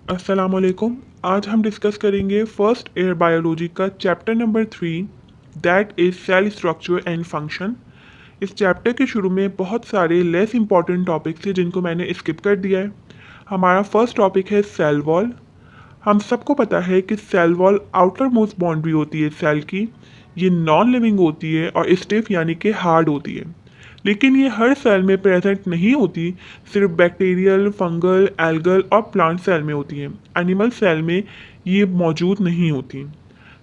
अस्सलामुअलैकुम। आज हम डिस्कस करेंगे फर्स्ट ईयर बायोलॉजी का chapter number 3, that is cell structure and function. इस चैप्टर के शुरू में बहुत सारे लेस इंपॉर्टेंट टॉपिक्स थे जिनको मैंने स्किप कर दिया है। हमारा फर्स्ट टॉपिक है सेल वॉल। हम सबको पता है कि cell wall outermost boundary होती है सेल की। ये नॉन लिविंग होती है और स्टिफ यानी कि हार्ड होती है, लेकिन ये हर सेल में प्रेजेंट नहीं होती। सिर्फ बैक्टीरियल, फंगल, एल्गल और प्लांट सेल में होती है। एनिमल सेल में ये मौजूद नहीं होती।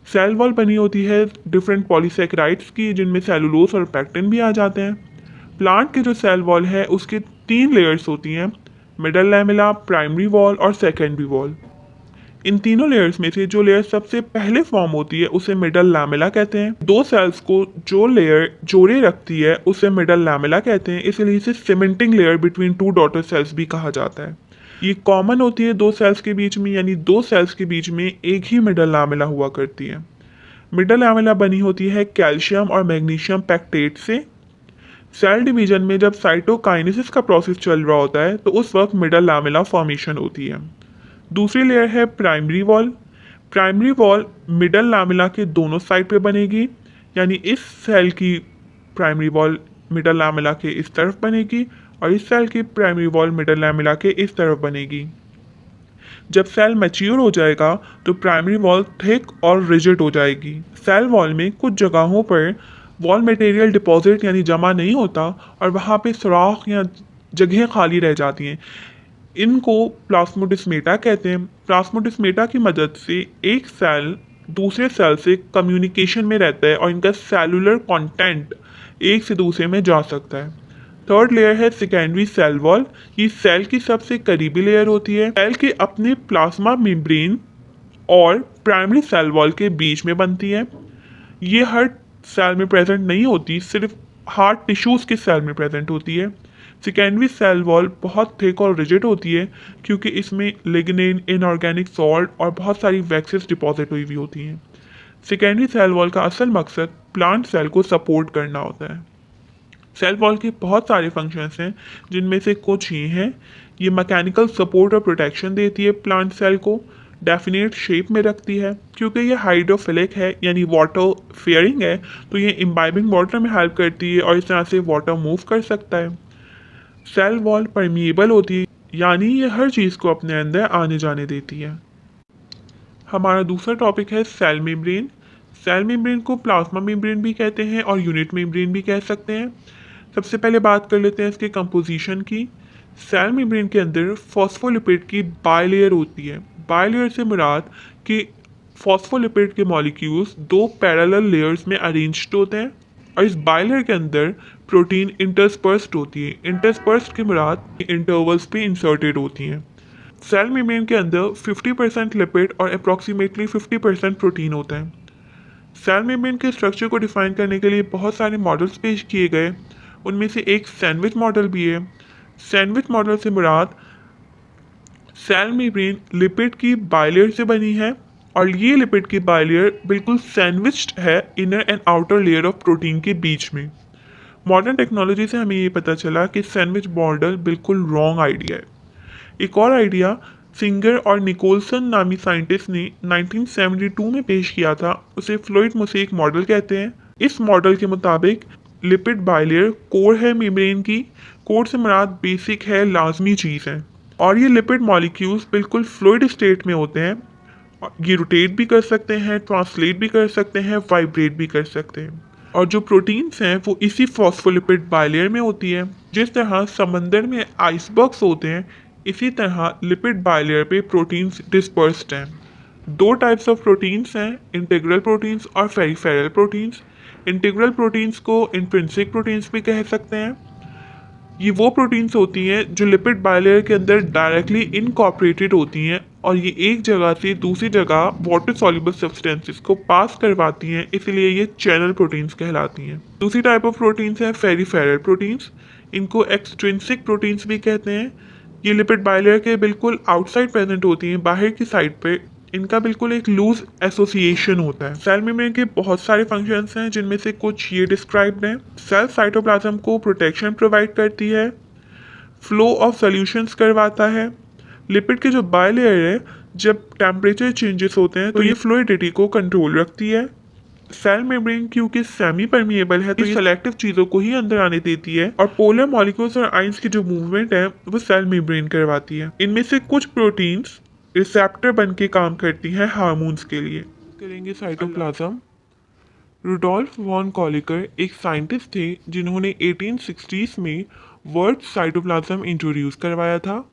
सेल वॉल बनी होती है डिफरेंट पॉलीसेकेराइड्स की, जिनमें सेलुलोज और पैक्टिन भी आ जाते हैं। प्लांट की जो सेल वॉल है उसके 3 लेयर्स होती हैं, मिडल लैमेला, प्राइमरी वॉल और सेकेंडरी वॉल। इन तीनों लेयर्स में से जो लेयर सबसे पहले फॉर्म होती है उसे मिडल लैमेला कहते हैं। दो सेल्स को जो लेयर जोड़े रखती है उसे मिडल लैमेला कहते हैं, इसलिए इसे cementing layer between two daughter cells भी कहा जाता है। ये कॉमन होती है दो सेल्स के बीच में, यानी दो सेल्स के बीच में एक ही मिडल लैमेला हुआ करती है। मिडल लैमेला बनी होती है कैल्शियम और मैग्नीशियम पैक्टेट से। सेल डिवीजन में जब साइटोकाइनेसिस का प्रोसेस चल रहा होता है तो उस वक्त मिडल लैमेला फॉर्मेशन होती है। दूसरी लेयर है primary wall. Primary wall middle lamella के दोनों साइड पे बनेगी, यानी इस सेल की प्राइमरी वॉल मिडल लैमेला के इस तरफ बनेगी और इस सेल की प्राइमरी वॉल मिडल लैमेला के इस तरफ बनेगी। जब सेल मैच्योर हो जाएगा तो प्राइमरी वॉल थिक और रिजिड हो जाएगी। सेल वॉल में कुछ जगहों पर वॉल मटेरियल डिपॉजिट यानी जमा नहीं होता और वहाँ पे सुराख या जगहें खाली रह जाती हैं। इनको प्लाज्मोडिस्मेटा कहते हैं। प्लाज्मोडिस्मेटा की मदद से एक सेल दूसरे सेल से कम्युनिकेशन में रहता है और इनका सेलुलर कंटेंट एक से दूसरे में जा सकता है। थर्ड लेयर है सेकेंडरी सेल वॉल। ये सेल की सबसे करीबी लेयर होती है। सेल के अपने प्लाज्मा मेम्ब्रेन और प्राइमरी सेल वॉल के बीच में बनती है। ये हर सेल में प्रेजेंट नहीं होती, सिर्फ हार्ट टिश्यूज़ के सेल में प्रेजेंट होती है। सेकेंडरी सेल वॉल बहुत थिक और रिजिड होती है क्योंकि इसमें लिग्निन, इनऑर्गेनिक सॉल्ट और बहुत सारी वैक्सेस डिपॉजिट हुई हुई होती हैं। सेकेंडरी सेल वॉल का असल मकसद प्लांट सेल को सपोर्ट करना होता है। सेल वॉल के बहुत सारे फंक्शंस हैं, जिनमें से कुछ ये हैं। ये मैकेनिकल सपोर्ट और प्रोटेक्शन देती है प्लांट सेल को, डेफिनेट शेप में रखती है क्योंकि ये हाइड्रोफिलिक है यानी वाटर फेयरिंग है, तो ये इम्बाइबिंग वाटर में हेल्प करती है और इस तरह से वाटर मूव कर सकता है। सेल वॉल परमिएबल होती है, यानी ये हर चीज़ को अपने अंदर आने जाने देती है। हमारा दूसरा टॉपिक है सेल मेम्ब्रेन। सेल मेम्ब्रेन को प्लाज्मा मेम्ब्रेन भी कहते हैं और यूनिट मेम्ब्रेन भी कह सकते हैं। सबसे पहले बात कर लेते हैं इसके कंपोजिशन की। सेल मेम्ब्रेन के अंदर फॉस्फोलिपिड की बायलेयर होती है। बायलेयर से मुराद कि फॉस्फोलिपिड के मॉलिक्यूल्स दो पैरेलल लेयर्स में अरेंज्ड होते हैं और इस बायलेयर के अंदर प्रोटीन इंटरस्पर्स्ड होती है। इंटरस्पर्स्ड की मुराद इंटरवल्स पे इंसर्टेड होती हैं। सेल मेम्ब्रेन के अंदर 50% लिपिड और अप्रॉक्सीमेटली 50% प्रोटीन होता है। सेल मेम्ब्रेन के स्ट्रक्चर को डिफाइन करने के लिए बहुत सारे मॉडल्स पेश किए गए। उनमें से एक सैंडविच मॉडल भी है। सैंडविच मॉडल से मुराद सेल मेम्ब्रेन लिपिड की बायलेयर से बनी है और ये लिपिड की बायलेयर बिल्कुल सैंडविच्ड है inner and outer layer of protein के बीच में। मॉडर्न टेक्नोलॉजी से हमें ये पता चला कि सैंडविच मॉडल बिल्कुल रॉन्ग आइडिया है। एक और आइडिया सिंगर और निकोलसन नामी साइंटिस्ट ने 1972 में पेश किया था, उसे फ्लूइड मोसेक मॉडल कहते हैं। इस मॉडल के मुताबिक लिपिड बायलेयर कोर है मेम्ब्रेन की। कोर से मुराद बेसिक है, लाजमी चीज़ है, और ये लिपिड मॉलिक्यूल्स बिल्कुल फ्लूइड स्टेट में होते हैं। ये रोटेट भी कर सकते हैं, ट्रांसलेट भी कर सकते हैं, वाइब्रेट भी कर सकते हैं। और जो प्रोटीन्स हैं वो इसी फॉस्फोलिपिड बायलेयर में होती है। जिस तरह समंदर में आइसबर्ग्स होते हैं, इसी तरह लिपिड बायलेयर पे प्रोटीन्स डिस्पर्स्ड हैं। दो टाइप्स ऑफ प्रोटीन्स हैं, इंटीग्रल प्रोटीन्स और पेरिफेरल प्रोटीन्स। इंटीग्रल प्रोटीन्स को इंट्रिंसिक प्रोटीन्स भी कह सकते हैं। ये वो प्रोटीन्स होती हैं जो लिपिड बायलेयर के अंदर डायरेक्टली इनकॉर्पोरेटेड होती हैं और ये एक जगह से दूसरी जगह वाटर सॉल्युबल सब्सटेंसेस को पास करवाती हैं, इसलिए ये चैनल प्रोटीन्स कहलाती हैं। दूसरी टाइप ऑफ प्रोटीन्स हैं पेरिफेरल प्रोटीन्स। इनको एक्सट्रिंसिक प्रोटीन्स भी कहते हैं। ये लिपिड बायलेयर के बिल्कुल आउटसाइड प्रेजेंट होती हैं, बाहर की साइड पे इनका बिल्कुल एक लूज एसोसिएशन होता है। सेल मेम्ब्रेन के बहुत सारे फंक्शंस हैं, जिनमें से कुछ ये डिस्क्राइब्ड हैं। सेल साइटोप्लाज्म को प्रोटेक्शन प्रोवाइड करती है, फ्लो ऑफ सॉल्यूशंस करवाता है, लिपिड के जो बायलेयर है, जब टेम्परेचर चेंजेस होते हैं तो ये फ्लूइडिटी को कंट्रोल रखती है। सेल मेम्ब्रेन क्योंकि सेमी परमिएबल है तो ये सेलेक्टिव चीज़ों को ही अंदर आने देती है, और पोलर मॉलिक्यूल्स और आइंस की जो मूवमेंट है वो सेल मेम्ब्रेन करवाती है। इनमें से कुछ प्रोटीन्स रिसेप्टर बन के काम करती हैं हार्मोन्स के लिए। करेंगे साइटोप्लाज्म। रुडोल्फ वॉन कॉलिकर एक साइंटिस्ट थे जिन्होंने 1860s में वर्ड साइटोप्लाज्म इंट्रोड्यूस करवाया था।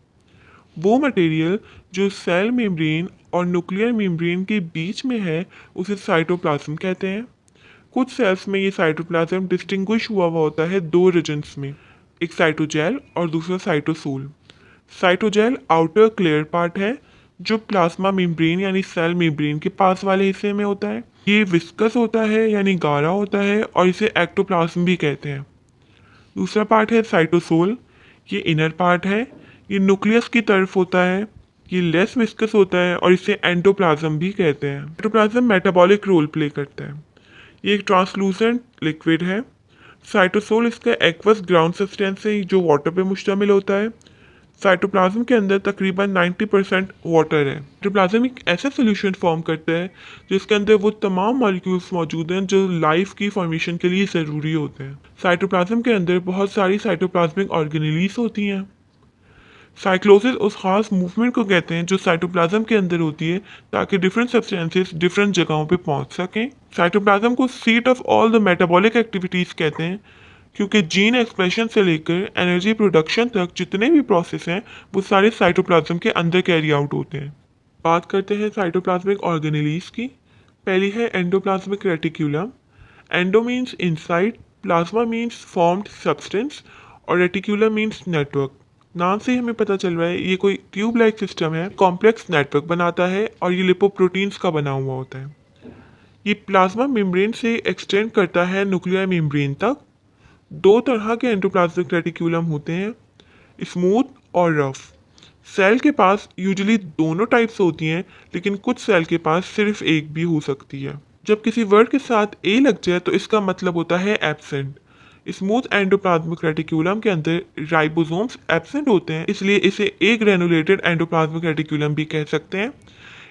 वो मटेरियल जो सेल मेम्ब्रेन और न्यूक्लियर मेम्ब्रेन के बीच में है उसे साइटोप्लाज्म कहते हैं। कुछ सेल्स में ये साइटोप्लाज्म डिस्टिंग्विश हुआ होता है दो रीजन्स में, एक साइटोजेल और दूसरा cytosol. Cytogel outer clear part है जो प्लाज्मा मेम्ब्रेन यानी सेल मेम्ब्रेन के पास वाले हिस्से में होता है। ये विस्कस होता है यानी गाढ़ा होता है और इसे एक्टोप्लाज्म भी कहते हैं। दूसरा पार्ट है साइटोसोल, ये इनर पार्ट है, ये न्यूक्लियस की तरफ होता है, ये लेस विस्कस होता है और इसे एंडोप्लाज्म भी कहते हैं। एंडोप्लाज्म मेटाबॉलिक रोल प्ले करता है, ये एक ट्रांसलूसेंट लिक्विड है। साइटोसोल इसका एक्वस ग्राउंड सब्सटेंस है जो वाटर पे मुश्तमिल होता है। साइटोप्लाज्म के अंदर तकरीबन 90% वाटर है। साइटोप्लाज्म एक ऐसा सोल्यूशन फॉर्म करता है जिसके अंदर वो तमाम मॉलिक्यूल्स मौजूद हैं जो लाइफ की फॉर्मेशन के लिए ज़रूरी होते हैं। साइटोप्लाज्म के अंदर बहुत सारी साइटोप्लाज्मिक ऑर्गेनेलीज होती हैं। साइक्लोसिस उस खास मूवमेंट को कहते हैं जो साइटोप्लाज्म के अंदर होती है ताकि डिफरेंट सब्सटेंसेस डिफरेंट जगहों पे पहुंच सकें। साइटोप्लाज्म को seat of all the metabolic activities कहते हैं क्योंकि जीन एक्सप्रेशन से लेकर एनर्जी प्रोडक्शन तक जितने भी प्रोसेस हैं वो सारे साइटोप्लाज्म के अंदर कैरी आउट होते हैं। बात करते हैं साइटोप्लाज्मिक ऑर्गेनेलीज की। पहली है endoplasmic reticulum. Endo means inside, plasma means formed substance और रेटिक्यूलम मीन्स नेटवर्क। नाम से ही हमें पता चल रहा है ये कोई ट्यूब लाइक सिस्टम है, कॉम्प्लेक्स नेटवर्क बनाता है और ये लिपोप्रोटीन्स का बना हुआ होता है। ये प्लाज्मा मेम्ब्रेन से एक्सटेंड करता है न्यूक्लियर मेम्ब्रेन तक। दो तरह के एंडोप्लाज्मिक रेटिक्यूलम होते हैं, स्मूथ और रफ। सेल के पास यूजुअली दोनों टाइप्स होती हैं लेकिन कुछ सेल के पास सिर्फ एक भी हो सकती है। जब किसी वर्ड के साथ ए लग जाए तो इसका मतलब होता है एब्सेंट। स्मूथ एंडोप्लाज्मिक रेटिक्यूलम के अंदर राइबोसोम्स एब्सेंट होते हैं, इसलिए इसे ए ग्रेनुलेटेड एंडोप्लाज्मिक रेटिक्यूलम भी कह सकते हैं।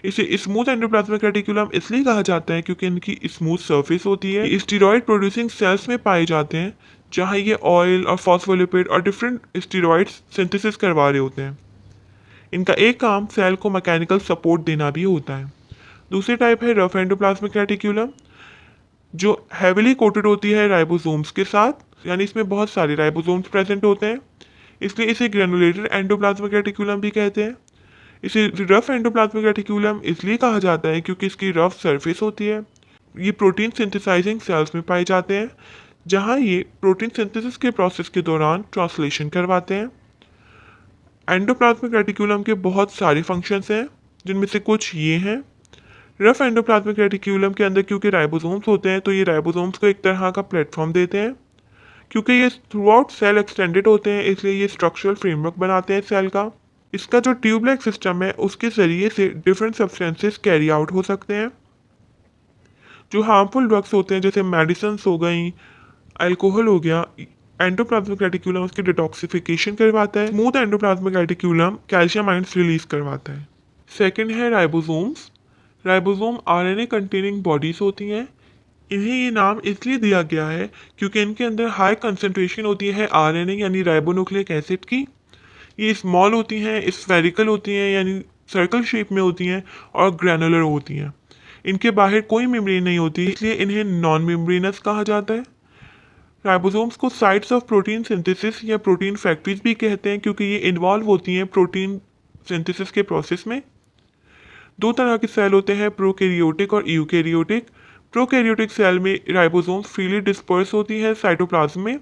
इसे स्मूथ एंडोप्लाज्मिक रेटिक्यूलम इसलिए कहा जाता है क्योंकि इनकी स्मूथ सरफेस होती है। स्टीरॉयड प्रोड्यूसिंग सेल्स में पाए जाते हैं जहाँ ये ऑयल और फॉस्फोलिपिड और डिफरेंट स्टीरॉइड्स सिंथेसिस करवा रहे होते हैं। इनका एक काम सेल को मैकेनिकल सपोर्ट देना भी होता है। दूसरी टाइप है रफ एंडोप्लाज्मिक रेटिक्यूलम जो हैविली कोटेड होती है राइबोसोम्स के साथ, यानी इसमें बहुत सारे राइबोसोम्स प्रेजेंट होते हैं, इसलिए इसे ग्रेनुलेटेड एंडोप्लाज्मिक रेटिक्यूलम भी कहते हैं। इसे रफ एंडोप्लाज्मिक रेटिक्यूलम इसलिए कहा जाता है क्योंकि इसकी रफ सरफेस होती है। ये प्रोटीन सिंथेसाइजिंग सेल्स में पाए जाते हैं जहाँ ये प्रोटीन सिंथेसिस के प्रोसेस के दौरान ट्रांसलेशन करवाते हैं। एंडोप्लाज्मिक रेटिक्यूलम के बहुत सारे फंक्शंस हैं जिनमें से कुछ ये हैं। रफ एंडोप्लाज्मिक रेटिक्यूलम के अंदर क्योंकि राइबोसोम्स होते हैं तो ये राइबोसोम्स को एक तरह का प्लेटफॉर्म देते हैं। क्योंकि ये थ्रू आउट सेल एक्सटेंडेड होते हैं इसलिए ये स्ट्रक्चरल फ्रेमवर्क बनाते हैं सेल का। इसका जो ट्यूब लाइक सिस्टम है उसके ज़रिए से डिफरेंट सब्सटेंसेस कैरी आउट हो सकते हैं। जो हार्मफुल ड्रग्स होते हैं जैसे मेडिसिन हो गई, अल्कोहल हो गया, एंडोप्लाज्मिक रेटिक्यूलम उसकी डिटॉक्सिफिकेशन करवाता है। Smooth endoplasmic reticulum calcium ions release करवाता है। सेकंड है ribosomes. Ribosome RNA containing bodies होती हैं। इन्हें ये नाम इसलिए दिया गया है क्योंकि इनके अंदर हाई कंसंट्रेशन होती है आरएनए यानी राइबोन्यूक्लिक एसिड की। ये स्मॉल होती हैं, स्फेरिकल होती हैं यानी सर्कल शेप में होती हैं और ग्रैनुलर होती हैं। इनके बाहर कोई मेम्ब्रेन नहीं होती इसलिए इन्हें नॉन मेम्ब्रेनस कहा जाता है। राइबोसोम्स को साइट्स ऑफ प्रोटीन सिंथेसिस या प्रोटीन फैक्ट्रीज भी कहते हैं क्योंकि ये इन्वॉल्व होती हैं प्रोटीन सिंथेसिस के प्रोसेस में। दो तरह के सेल होते हैं, प्रोकैरियोटिक और यूकैरियोटिक। प्रोकैरियोटिक सेल में राइबोसोम्स फ्रीली डिस्पर्स होती हैं साइटोप्लाज्म में,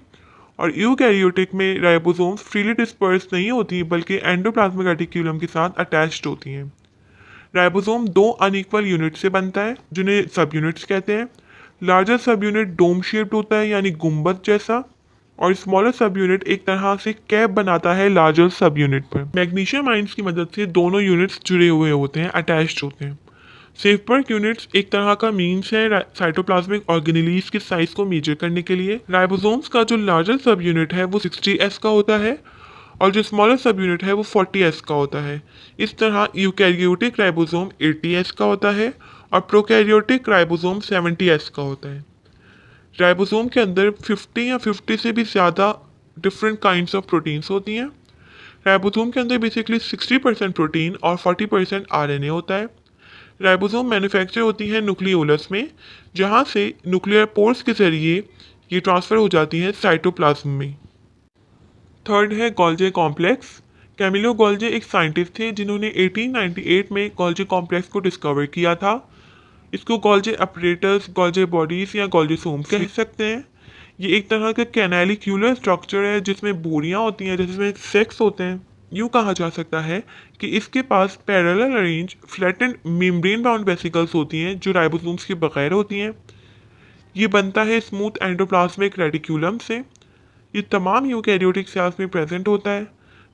और यूकैरियोटिक में राइबोसोम्स फ्रीली डिस्पर्स नहीं होती बल्कि एंडोप्लाज्मिक रेटिक्यूलम के साथ अटैच्ड होती हैं। राइबोसोम दो अनइक्वल यूनिट से बनता है जिन्हें सब यूनिट्स कहते हैं। लार्जर सब यूनिट डोम शेप्ड होता है यानी गुंबद जैसा, और स्मॉलर सब यूनिट एक तरह से कैप बनाता है लार्जर सब यूनिट पर। मैग्नीशियम आयंस की मदद से दोनों यूनिट्स जुड़े हुए होते हैं, अटैच्ड होते हैं। सेफबर्ग यूनिट्स एक तरह का मीन्स है साइटोप्लाज्मिक ऑर्गेनेलीज के साइज को मेजर करने के लिए। राइबोसोम्स का जो लार्जर सब यूनिट है वो 60S का होता है और जो स्मॉलेस्ट सब यूनिट है वो 40s का होता है। इस तरह यूकैरियोटिक राइबोसोम 80s का होता है और प्रोकैरियोटिक राइबोसोम 70s का होता है। राइबोसोम के अंदर 50 या 50 से भी ज़्यादा डिफरेंट काइंड्स ऑफ प्रोटीन्स होती हैं। राइबोसोम के अंदर बेसिकली 60% प्रोटीन और 40% आरएनए होता है। राइबोसोम मैन्युफैक्चर होती है न्यूक्लियोलस में, जहाँ से न्यूक्लियर पोर्स के जरिए ये ट्रांसफ़र हो जाती हैं साइटोप्लाज्म में। थर्ड है गोल्जी कॉम्प्लेक्स। कैमिलो गोल्जी एक साइंटिस्ट थे जिन्होंने 1898 में गोल्जी कॉम्प्लेक्स को डिस्कवर किया था। इसको गोल्जी अपरेटस, गोल्जी बॉडीज़ या गोल्जीसोम कह सकते हैं। ये एक तरह का कैनालिक्यूलर स्ट्रक्चर है जिसमें बोरियां होती हैं, जिसमें सेक्स होते हैं। यूँ कहा जा सकता है कि इसके पास parallel arrange flattened membrane bound vesicles होती हैं जो राइबोसोम्स के बगैर होती हैं। ये बनता है स्मूथ एंडोप्लाज्मिक रेटिक्यूलम से। ये तमाम यूकैरियोटिक सेल्स में प्रेजेंट होता है।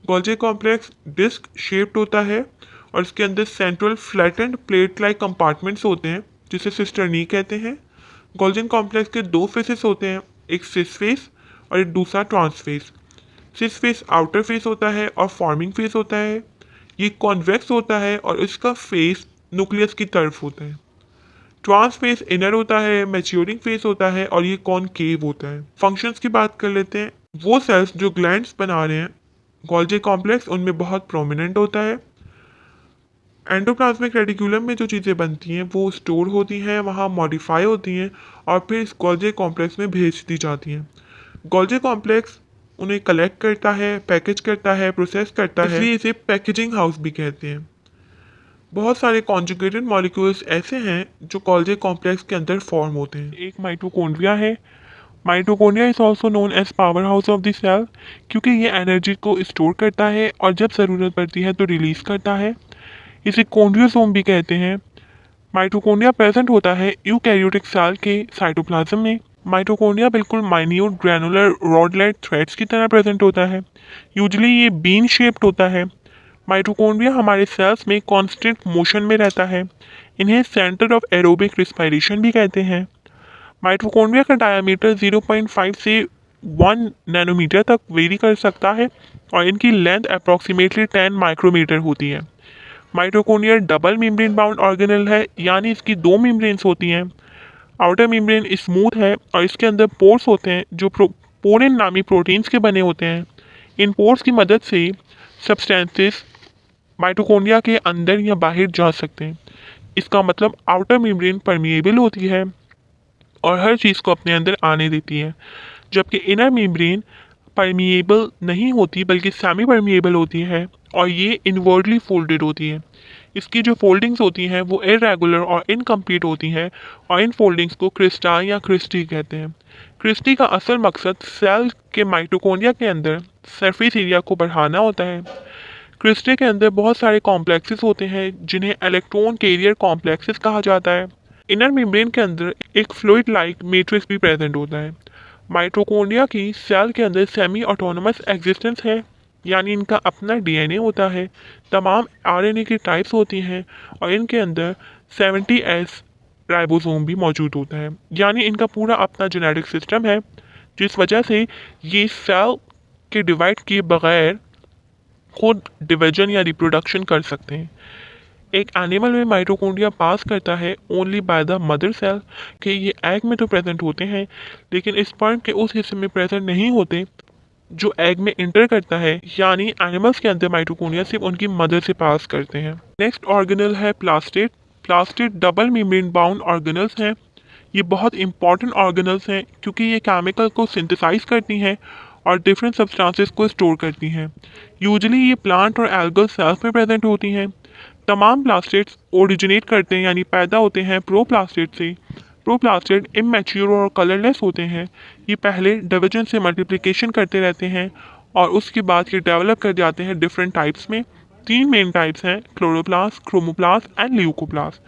गोल्जी कॉम्प्लेक्स डिस्क शेप्ड होता है और इसके अंदर central flattened plate like compartments होते हैं जिसे सिस्टर्नी कहते हैं। गोल्जी कॉम्प्लेक्स के दो फेसेस होते हैं, एक सिस फेस और एक दूसरा trans face. Cis face outer face होता है और फॉर्मिंग फेस होता है। ये कॉन्वेक्स होता है और इसका फेस न्यूक्लियस की तरफ होता है। ट्रांस फेस इनर होता है, मैच्योरिंग फेस होता है और ये कॉनकेव होता है। फंक्शंस की बात कर लेते हैं। वो सेल्स जो ग्लैंड्स बना रहे हैं गोल्जी कॉम्प्लेक्स उनमें बहुत प्रोमिनेंट होता है। एंडोप्लाज्मिक रेटिक्यूलम में जो चीज़ें बनती हैं वो स्टोर होती हैं, वहाँ मॉडिफाई होती हैं और फिर इस गोल्जी कॉम्प्लेक्स में भेज दी जाती हैं। गोल्जी कॉम्प्लेक्स उन्हें कलेक्ट करता है, पैकेज करता है, प्रोसेस करता है, इसलिए इसे पैकेजिंग हाउस भी कहते हैं। बहुत सारे कॉन्जुगेटेड मॉलिक्यूल्स ऐसे हैं जो गोल्जी कॉम्प्लेक्स के अंदर फॉर्म होते हैं। एक माइटोकॉन्ड्रिया है। Mitochondria is also known as powerhouse of the cell, क्योंकि ये एनर्जी को स्टोर करता है और जब ज़रूरत पड़ती है तो रिलीज करता है। इसे कॉन्ड्रियोसोम भी कहते हैं। माइटोकॉन्ड्रिया प्रेजेंट होता है यूकैरियोटिक सेल के साइटोप्लाज्म में। माइटोकॉन्ड्रिया बिल्कुल माइन्यूट ग्रैनुलर रॉड-लाइक थ्रेड्स की तरह प्रेजेंट होता है। यूजुअली ये बीन शेप्ड होता है। माइटोकॉन्ड्रिया हमारे सेल्स में कांस्टेंट मोशन में रहता है। इन्हें सेंटर ऑफ एरोबिक रिस्पायरेशन भी कहते हैं। माइटोकॉन्ड्रिया का डायमीटर 0.5 से 1 नैनोमीटर तक वेरी कर सकता है और इनकी लेंथ अप्रॉक्सीमेटली 10 माइक्रोमीटर होती है। Mitochondria double membrane bound organelle है, यानी इसकी दो मेम्ब्रेन्स होती हैं। आउटर मेम्ब्रेन स्मूथ है और इसके अंदर पोर्स होते हैं जो पोरिन नामी प्रोटीन्स के बने होते हैं। इन पोर्स की मदद से सब्सटेंसेस माइटोकॉन्ड्रिया के अंदर या बाहर जा सकते हैं। इसका मतलब आउटर मेम्ब्रेन परमिएबल होती है और हर चीज़ को अपने अंदर आने देती है, जबकि इनर मेम्ब्रेन परमिएबल नहीं होती बल्कि सेमी परमिएबल होती है और ये इनवर्डली फोल्डेड होती है। इसकी जो फोल्डिंग्स होती हैं वो इरेगुलर और इनकम्प्लीट होती हैं और इन फोल्डिंग्स को क्रिस्टा या क्रिस्टी कहते हैं। क्रिस्टी का असल मकसद सेल के माइटोकॉन्ड्रिया के अंदर सरफेस एरिया को बढ़ाना होता है। क्रिस्टी के अंदर बहुत सारे कॉम्प्लेक्सेस होते हैं जिन्हें इलेक्ट्रॉन कैरियर कॉम्प्लेक्सेस कहा जाता है। इनर मेम्ब्रेन के अंदर एक फ्लूइड लाइक मैट्रिक्स भी प्रेजेंट होता है। माइटोकॉन्ड्रिया की सेल के अंदर सेमी ऑटोनोमस एग्जिस्टेंस है, यानी इनका अपना डीएनए होता है। तमाम आरएनए की टाइप्स होती हैं और इनके अंदर 70S राइबोसोम भी मौजूद होता है, यानी इनका पूरा अपना जेनेटिक सिस्टम है, जिस वजह से ये सेल के डिवाइड किए बगैर खुद डिवीजन या रिप्रोडक्शन कर सकते हैं। एक एनिमल में माइटोकॉन्ड्रिया पास करता है only by the mother cell कि ये एग में तो प्रेजेंट होते हैं लेकिन स्पर्म के उस हिस्से में प्रेजेंट नहीं होते जो एग में इंटर करता है, यानी एनिमल्स के अंदर माइटोकॉन्ड्रिया सिर्फ उनकी मदर से पास करते हैं। नेक्स्ट ऑर्गेनल है प्लास्टेड। प्लास्टेड डबल मेम्ब्रेन बाउंड ऑर्गेनल्स हैं। ये बहुत इंपॉर्टेंट ऑर्गेनल्स हैं क्योंकि ये केमिकल को सिंथेसाइज करती हैं और डिफरेंट सब्सटेंसेस को स्टोर करती हैं। यूजुअली ये प्लांट और एल्गल सेल्स में प्रेजेंट होती हैं। तमाम प्लास्टेड्स ओरिजिनेट करते हैं यानी पैदा होते हैं प्रोप्लास्टेड से। प्रोप्लास्टेड इमैच्योर और कलरलेस होते हैं। ये पहले डिवीजन से मल्टीप्लिकेशन करते रहते हैं और उसके बाद ये डेवलप कर जाते हैं डिफरेंट टाइप्स में। 3 मेन टाइप्स हैं, chloroplast, chromoplast and leucoplast.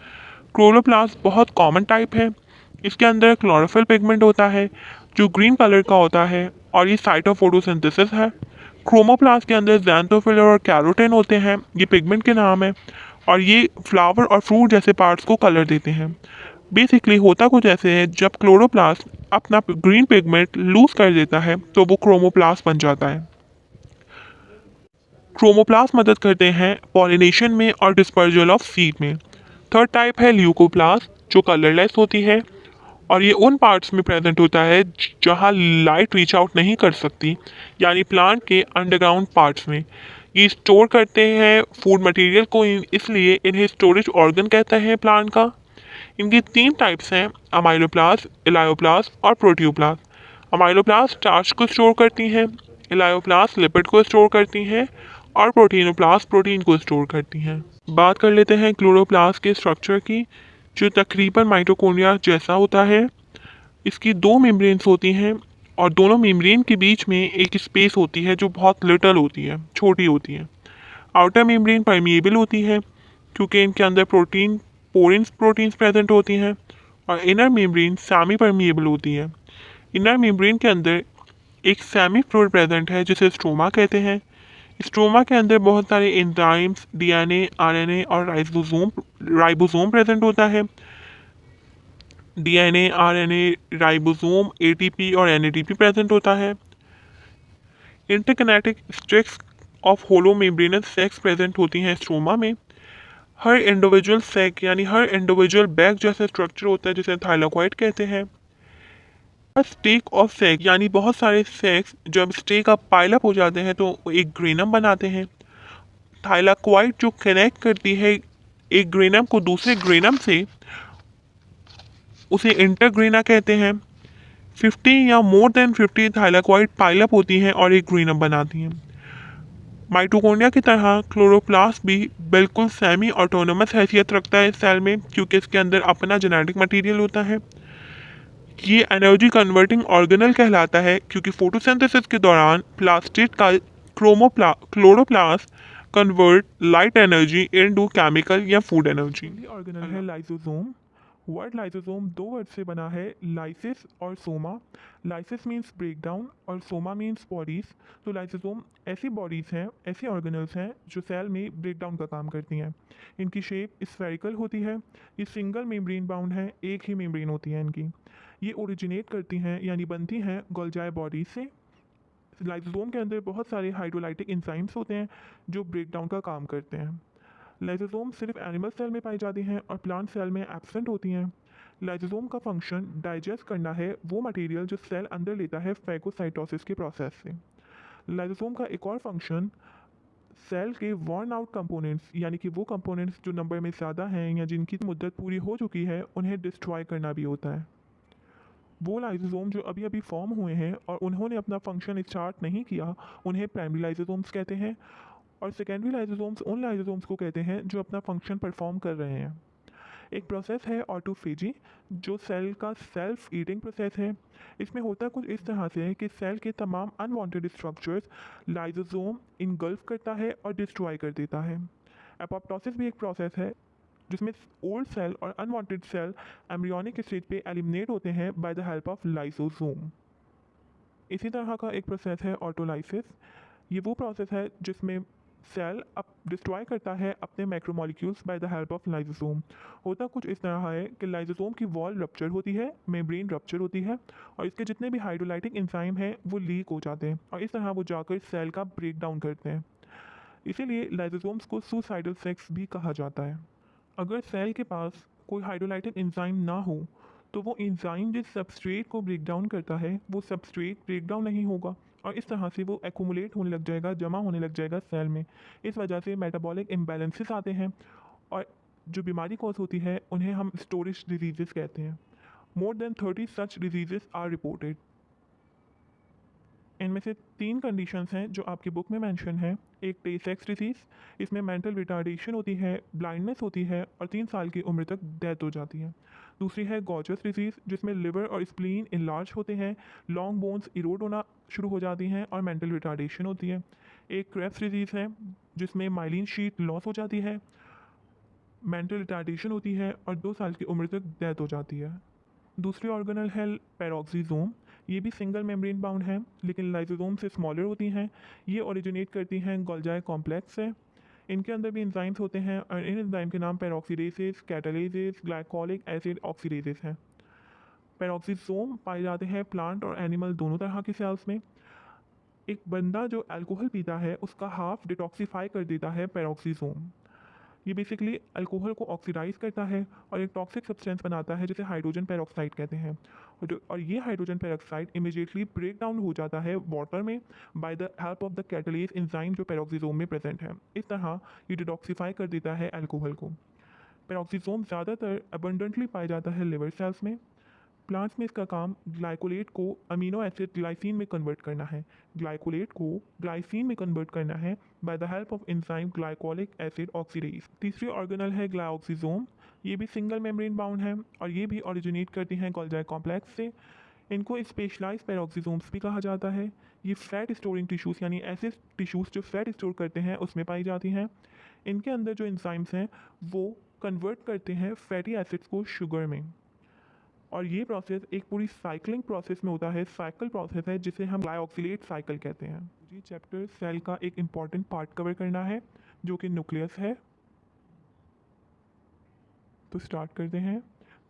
Chloroplast बहुत कॉमन टाइप है। इसके अंदर क्लोरोफिल पिगमेंट होता है जो ग्रीन कलर का होता है और ये साइट ऑफ फोटोसिंथेसिस है। क्रोमोप्लास्ट के अंदर ज़ैंथोफिल और कैरोटीन होते हैं, ये पिगमेंट के नाम है और ये फ्लावर और फ्रूट जैसे पार्ट्स को कलर देते हैं। बेसिकली होता कुछ ऐसे है, जब क्लोरोप्लास्ट अपना ग्रीन पिगमेंट लूज कर देता है तो वो क्रोमोप्लास्ट बन जाता है। क्रोमोप्लास्ट मदद करते हैं पॉलिनेशन में और डिस्पर्जल ऑफ सीड में। थर्ड टाइप है ल्यूकोप्लास्ट, जो कलरलेस होती है और ये उन पार्ट्स में प्रेजेंट होता है जहाँ लाइट रीच आउट नहीं कर सकती, यानी प्लांट के अंडरग्राउंड पार्ट्स में। ये स्टोर करते हैं फूड मटेरियल को, इसलिए इन्हें स्टोरेज ऑर्गन कहते हैं प्लांट का। इनकी तीन टाइप्स हैं, अमाइलोप्लास्ट, इलायोप्लास्ट और प्रोटियोप्लास्ट। अमाइलोप्लास्ट स्टार्च को स्टोर करती हैं, इलायोप्लास्ट लिपिड को स्टोर करती हैं और प्रोटीनोप्लास्ट प्रोटीन को स्टोर करती हैं। बात कर लेते हैं क्लोरोप्लास्ट के स्ट्रक्चर की, जो तकरीबन माइटोकॉन्ड्रिया जैसा होता है। इसकी दो मेम्ब्रेन्स होती हैं और दोनों मेम्ब्रेन के बीच में एक स्पेस होती है जो बहुत लिटल होती है, छोटी होती है। आउटर मेम्ब्रेन परमिएबल होती है क्योंकि इनके अंदर प्रोटीन्स प्रेजेंट होती हैं, और इनर मेम्ब्रेन सेमी परमिएबल होती है। इनर मेम्ब्रेन के अंदर एक सेमी फ्लूइड प्रेजेंट है जिसे स्ट्रोमा कहते हैं। स्ट्रोमा के अंदर बहुत सारे एंजाइम्स, डीएनए, आरएनए और राइबोसोम प्रेजेंट होता है। डीएनए, आरएनए, राइबोसोम, एटीपी और एनएडीपी प्रेजेंट होता है। Interconnected stacks of hollow membranous sacs present होती हैं स्ट्रोमा में। हर इंडिविजुअल सेक यानी हर इंडिविजुअल बैग जैसा स्ट्रक्चर होता है जिसे थाइलाकॉइड कहते हैं। स्टेक ऑफ सेक यानी बहुत सारे सेक्स जब स्टेक अप पाइल अप हो जाते हैं तो एक ग्रेनम बनाते हैं। थाइलाकॉइड जो कनेक्ट करती है एक ग्रेनम को दूसरे ग्रेनम से, उसे इंटरग्रेना कहते हैं। 50 या more than 50 thylakoid pile up होती हैं और एक ग्रेनम बनाती हैं। माइटोकॉन्ड्रिया की तरह क्लोरोप्लास्ट भी बिल्कुल सेमी ऑटोनोमस हैसियत रखता है इस सेल में, क्योंकि इसके अंदर अपना जेनेटिक मटेरियल होता है। ये एनर्जी कन्वर्टिंग ऑर्गेनल कहलाता है क्योंकि फोटोसिंथेसिस के दौरान प्लास्टिड का chloroplast convert light energy into chemical या फूड एनर्जी। ऑर्गेनल है लाइसोसोम। वर्ड लाइसोसोम दो वर्ड से बना है, लाइसिस और soma. Lysis means break down और सोमा मीन्स बॉडीज। तो लाइसोसोम ऐसी बॉडीज हैं, ऐसी ऑर्गेनल्स हैं जो सेल में ब्रेक डाउन का काम करती हैं। इनकी शेप स्फेरिकल होती है। ये सिंगल मेम्ब्रेन बाउंड है, एक ही मेम्ब्रेन होती है इनकी। ये ओरिजिनेट करती हैं यानी बनती हैं गोल्जाई बॉडीज से। लाइसोसोम के अंदर बहुत सारे हाइड्रोलाइटिक एंजाइम्स होते हैं जो ब्रेक डाउन का काम करते हैं। लाइसोसोम सिर्फ एनिमल सेल में पाई जाती हैं और प्लांट सेल में एब्सेंट होती हैं। लाइसोसोम का फंक्शन डाइजेस्ट करना है वो मटेरियल जो सेल अंदर लेता है फैगोसाइटोसिस के प्रोसेस से। लाइसोसोम का एक और फंक्शन सेल के वर्न आउट कंपोनेंट्स यानी कि वो कंपोनेंट्स जो नंबर में ज़्यादा हैं या जिनकी मुद्दत पूरी हो चुकी है उन्हें डिस्ट्रॉय करना भी होता है। वो लाइसोसोम जो अभी अभी फॉर्म हुए हैं और उन्होंने अपना फंक्शन स्टार्ट नहीं किया, उन्हें प्राइमरी लाइसोसोम्स कहते हैं। और सेकेंडरी लाइसोसोम्स उन लाइसोसोम्स को कहते हैं जो अपना फंक्शन परफॉर्म कर रहे हैं। एक प्रोसेस है ऑटोफेजी, जो सेल का सेल्फ ईटिंग प्रोसेस है। इसमें होता कुछ इस तरह से है कि सेल के तमाम अनवांटेड स्ट्रक्चर्स लाइसोसोम इनगल्फ करता है और डिस्ट्रॉय कर देता है। एपोप्टोसिस भी एक प्रोसेस है जिसमें ओल्ड सेल और अनवांटेड सेल एम्ब्रियोनिक स्टेज पे एलिमिनेट होते हैं bye the help of lysosome. इसी तरह का एक प्रोसेस है ऑटोलाइसिस। ये वो प्रोसेस है जिसमें सेल अब डिस्ट्रॉय करता है अपने macromolecules bye the help of lysosome. होता कुछ इस तरह है कि लाइसोसोम की वॉल रप्चर होती है, मेम्ब्रेन रप्चर होती है और इसके जितने भी हाइड्रोलाइटिक एंजाइम हैं वो लीक हो जाते हैं और इस तरह वो जाकर सेल का ब्रेक डाउन करते हैं। इसीलिए लाइसोसोम्स को सुसाइडल सेक्स भी कहा जाता है। अगर सेल के पास कोई हाइड्रोलाइटिक एंजाइम ना हो तो वो एंजाइम जिस सबस्ट्रेट को ब्रेक डाउन करता है वो सबस्ट्रेट ब्रेक डाउन नहीं होगा और इस तरह से वो एक्यूमुलेट होने लग जाएगा, जमा होने लग जाएगा सेल में। इस वजह से मेटाबॉलिक इम्बैलेंसेस आते हैं और जो बीमारी कॉज होती है उन्हें हम स्टोरेज डिजीजेस कहते हैं। More than 30 such diseases are reported. इनमें से 3 कंडीशंस हैं जो आपकी बुक में मेंशन है। एक टे सेक्स डिजीज़, इसमें मेंटल रिटार्डेशन होती है, ब्लाइंडनेस होती है और 3 साल की उम्र तक डेथ हो जाती है। दूसरी है गॉर्जस डिजीज़, जिसमें लिवर और स्प्लीन इनलार्ज होते हैं, लॉन्ग बोन्स इरोड होना शुरू हो जाती हैं और मेंटल रिटार्डेशन होती है। एक क्रेब्स डिजीज़ है जिसमें माइलिन शीट लॉस हो जाती है, मेंटल रिटार्डेशन होती है और 2 साल की उम्र तक डेथ हो जाती है। दूसरी ऑर्गेनल है पैरोक्सीजोम। ये भी सिंगल मेम्ब्रेन बाउंड है लेकिन लाइसोसोम से स्मॉलर होती हैं। ये ओरिजिनेट करती हैं गोल्जाई कॉम्प्लेक्स से। इनके अंदर भी एंजाइम्स होते हैं और इन एंजाइम के नाम पेरोक्सीडेसेस, कैटालेसेस, ग्लाइकोलिक एसिड ऑक्सीडेसेस हैं। पेरोक्सीसोम पाए जाते हैं प्लांट और एनिमल दोनों तरह के सेल्स में। एक बंदा जो अल्कोहल पीता है उसका हाफ डिटॉक्सिफाई कर देता है पेरोक्सीसोम। ये बेसिकली अल्कोहल को ऑक्सीडाइज करता है और एक टॉक्सिक सब्सटेंस बनाता है जिसे हाइड्रोजन पेरोक्साइड कहते हैं। और ये hydrogen peroxide immediately break down हो जाता है वाटर में by the help of the catalase enzyme जो पेरोक्सीसोम में प्रेजेंट है। इस तरह ये डिटॉक्सिफाई कर देता है अल्कोहल को। पेरोक्सीसोम ज़्यादातर अबंडेंटली पाया जाता है लिवर सेल्स में। प्लांट्स में इसका काम ग्लाइकोलेट को अमीनो एसिड ग्लाइसिन में कन्वर्ट करना है। ग्लाइकोलेट को ग्लाइसिन में कन्वर्ट करना है bye the help of enzyme glycolic acid oxidase. तीसरी ऑर्गेनल है ग्लाइऑक्सिसोम। ये भी सिंगल मेम्ब्रेन बाउंड है और ये भी ओरिजिनेट करती हैं गोल्गी कॉम्प्लेक्स से। इनको स्पेशलाइज पेरोक्सिसोम्स भी कहा जाता है। ये फैट स्टोरिंग टिश्यूज़ यानी ऐसे टिश्यूज़ जो फैट स्टोर करते हैं उसमें पाई जाती हैं। इनके अंदर जो एंजाइम्स हैं वो कन्वर्ट करते हैं फैटी एसिड्स को शुगर में। और ये प्रोसेस एक पूरी साइक्लिंग प्रोसेस में होता है, साइकिल प्रोसेस है जिसे हम ग्लाइऑक्सिलेट साइकिल कहते हैं। ये चैप्टर सेल का एक इम्पॉर्टेंट पार्ट कवर करना है जो कि न्यूक्लियस है। तो स्टार्ट करते हैं।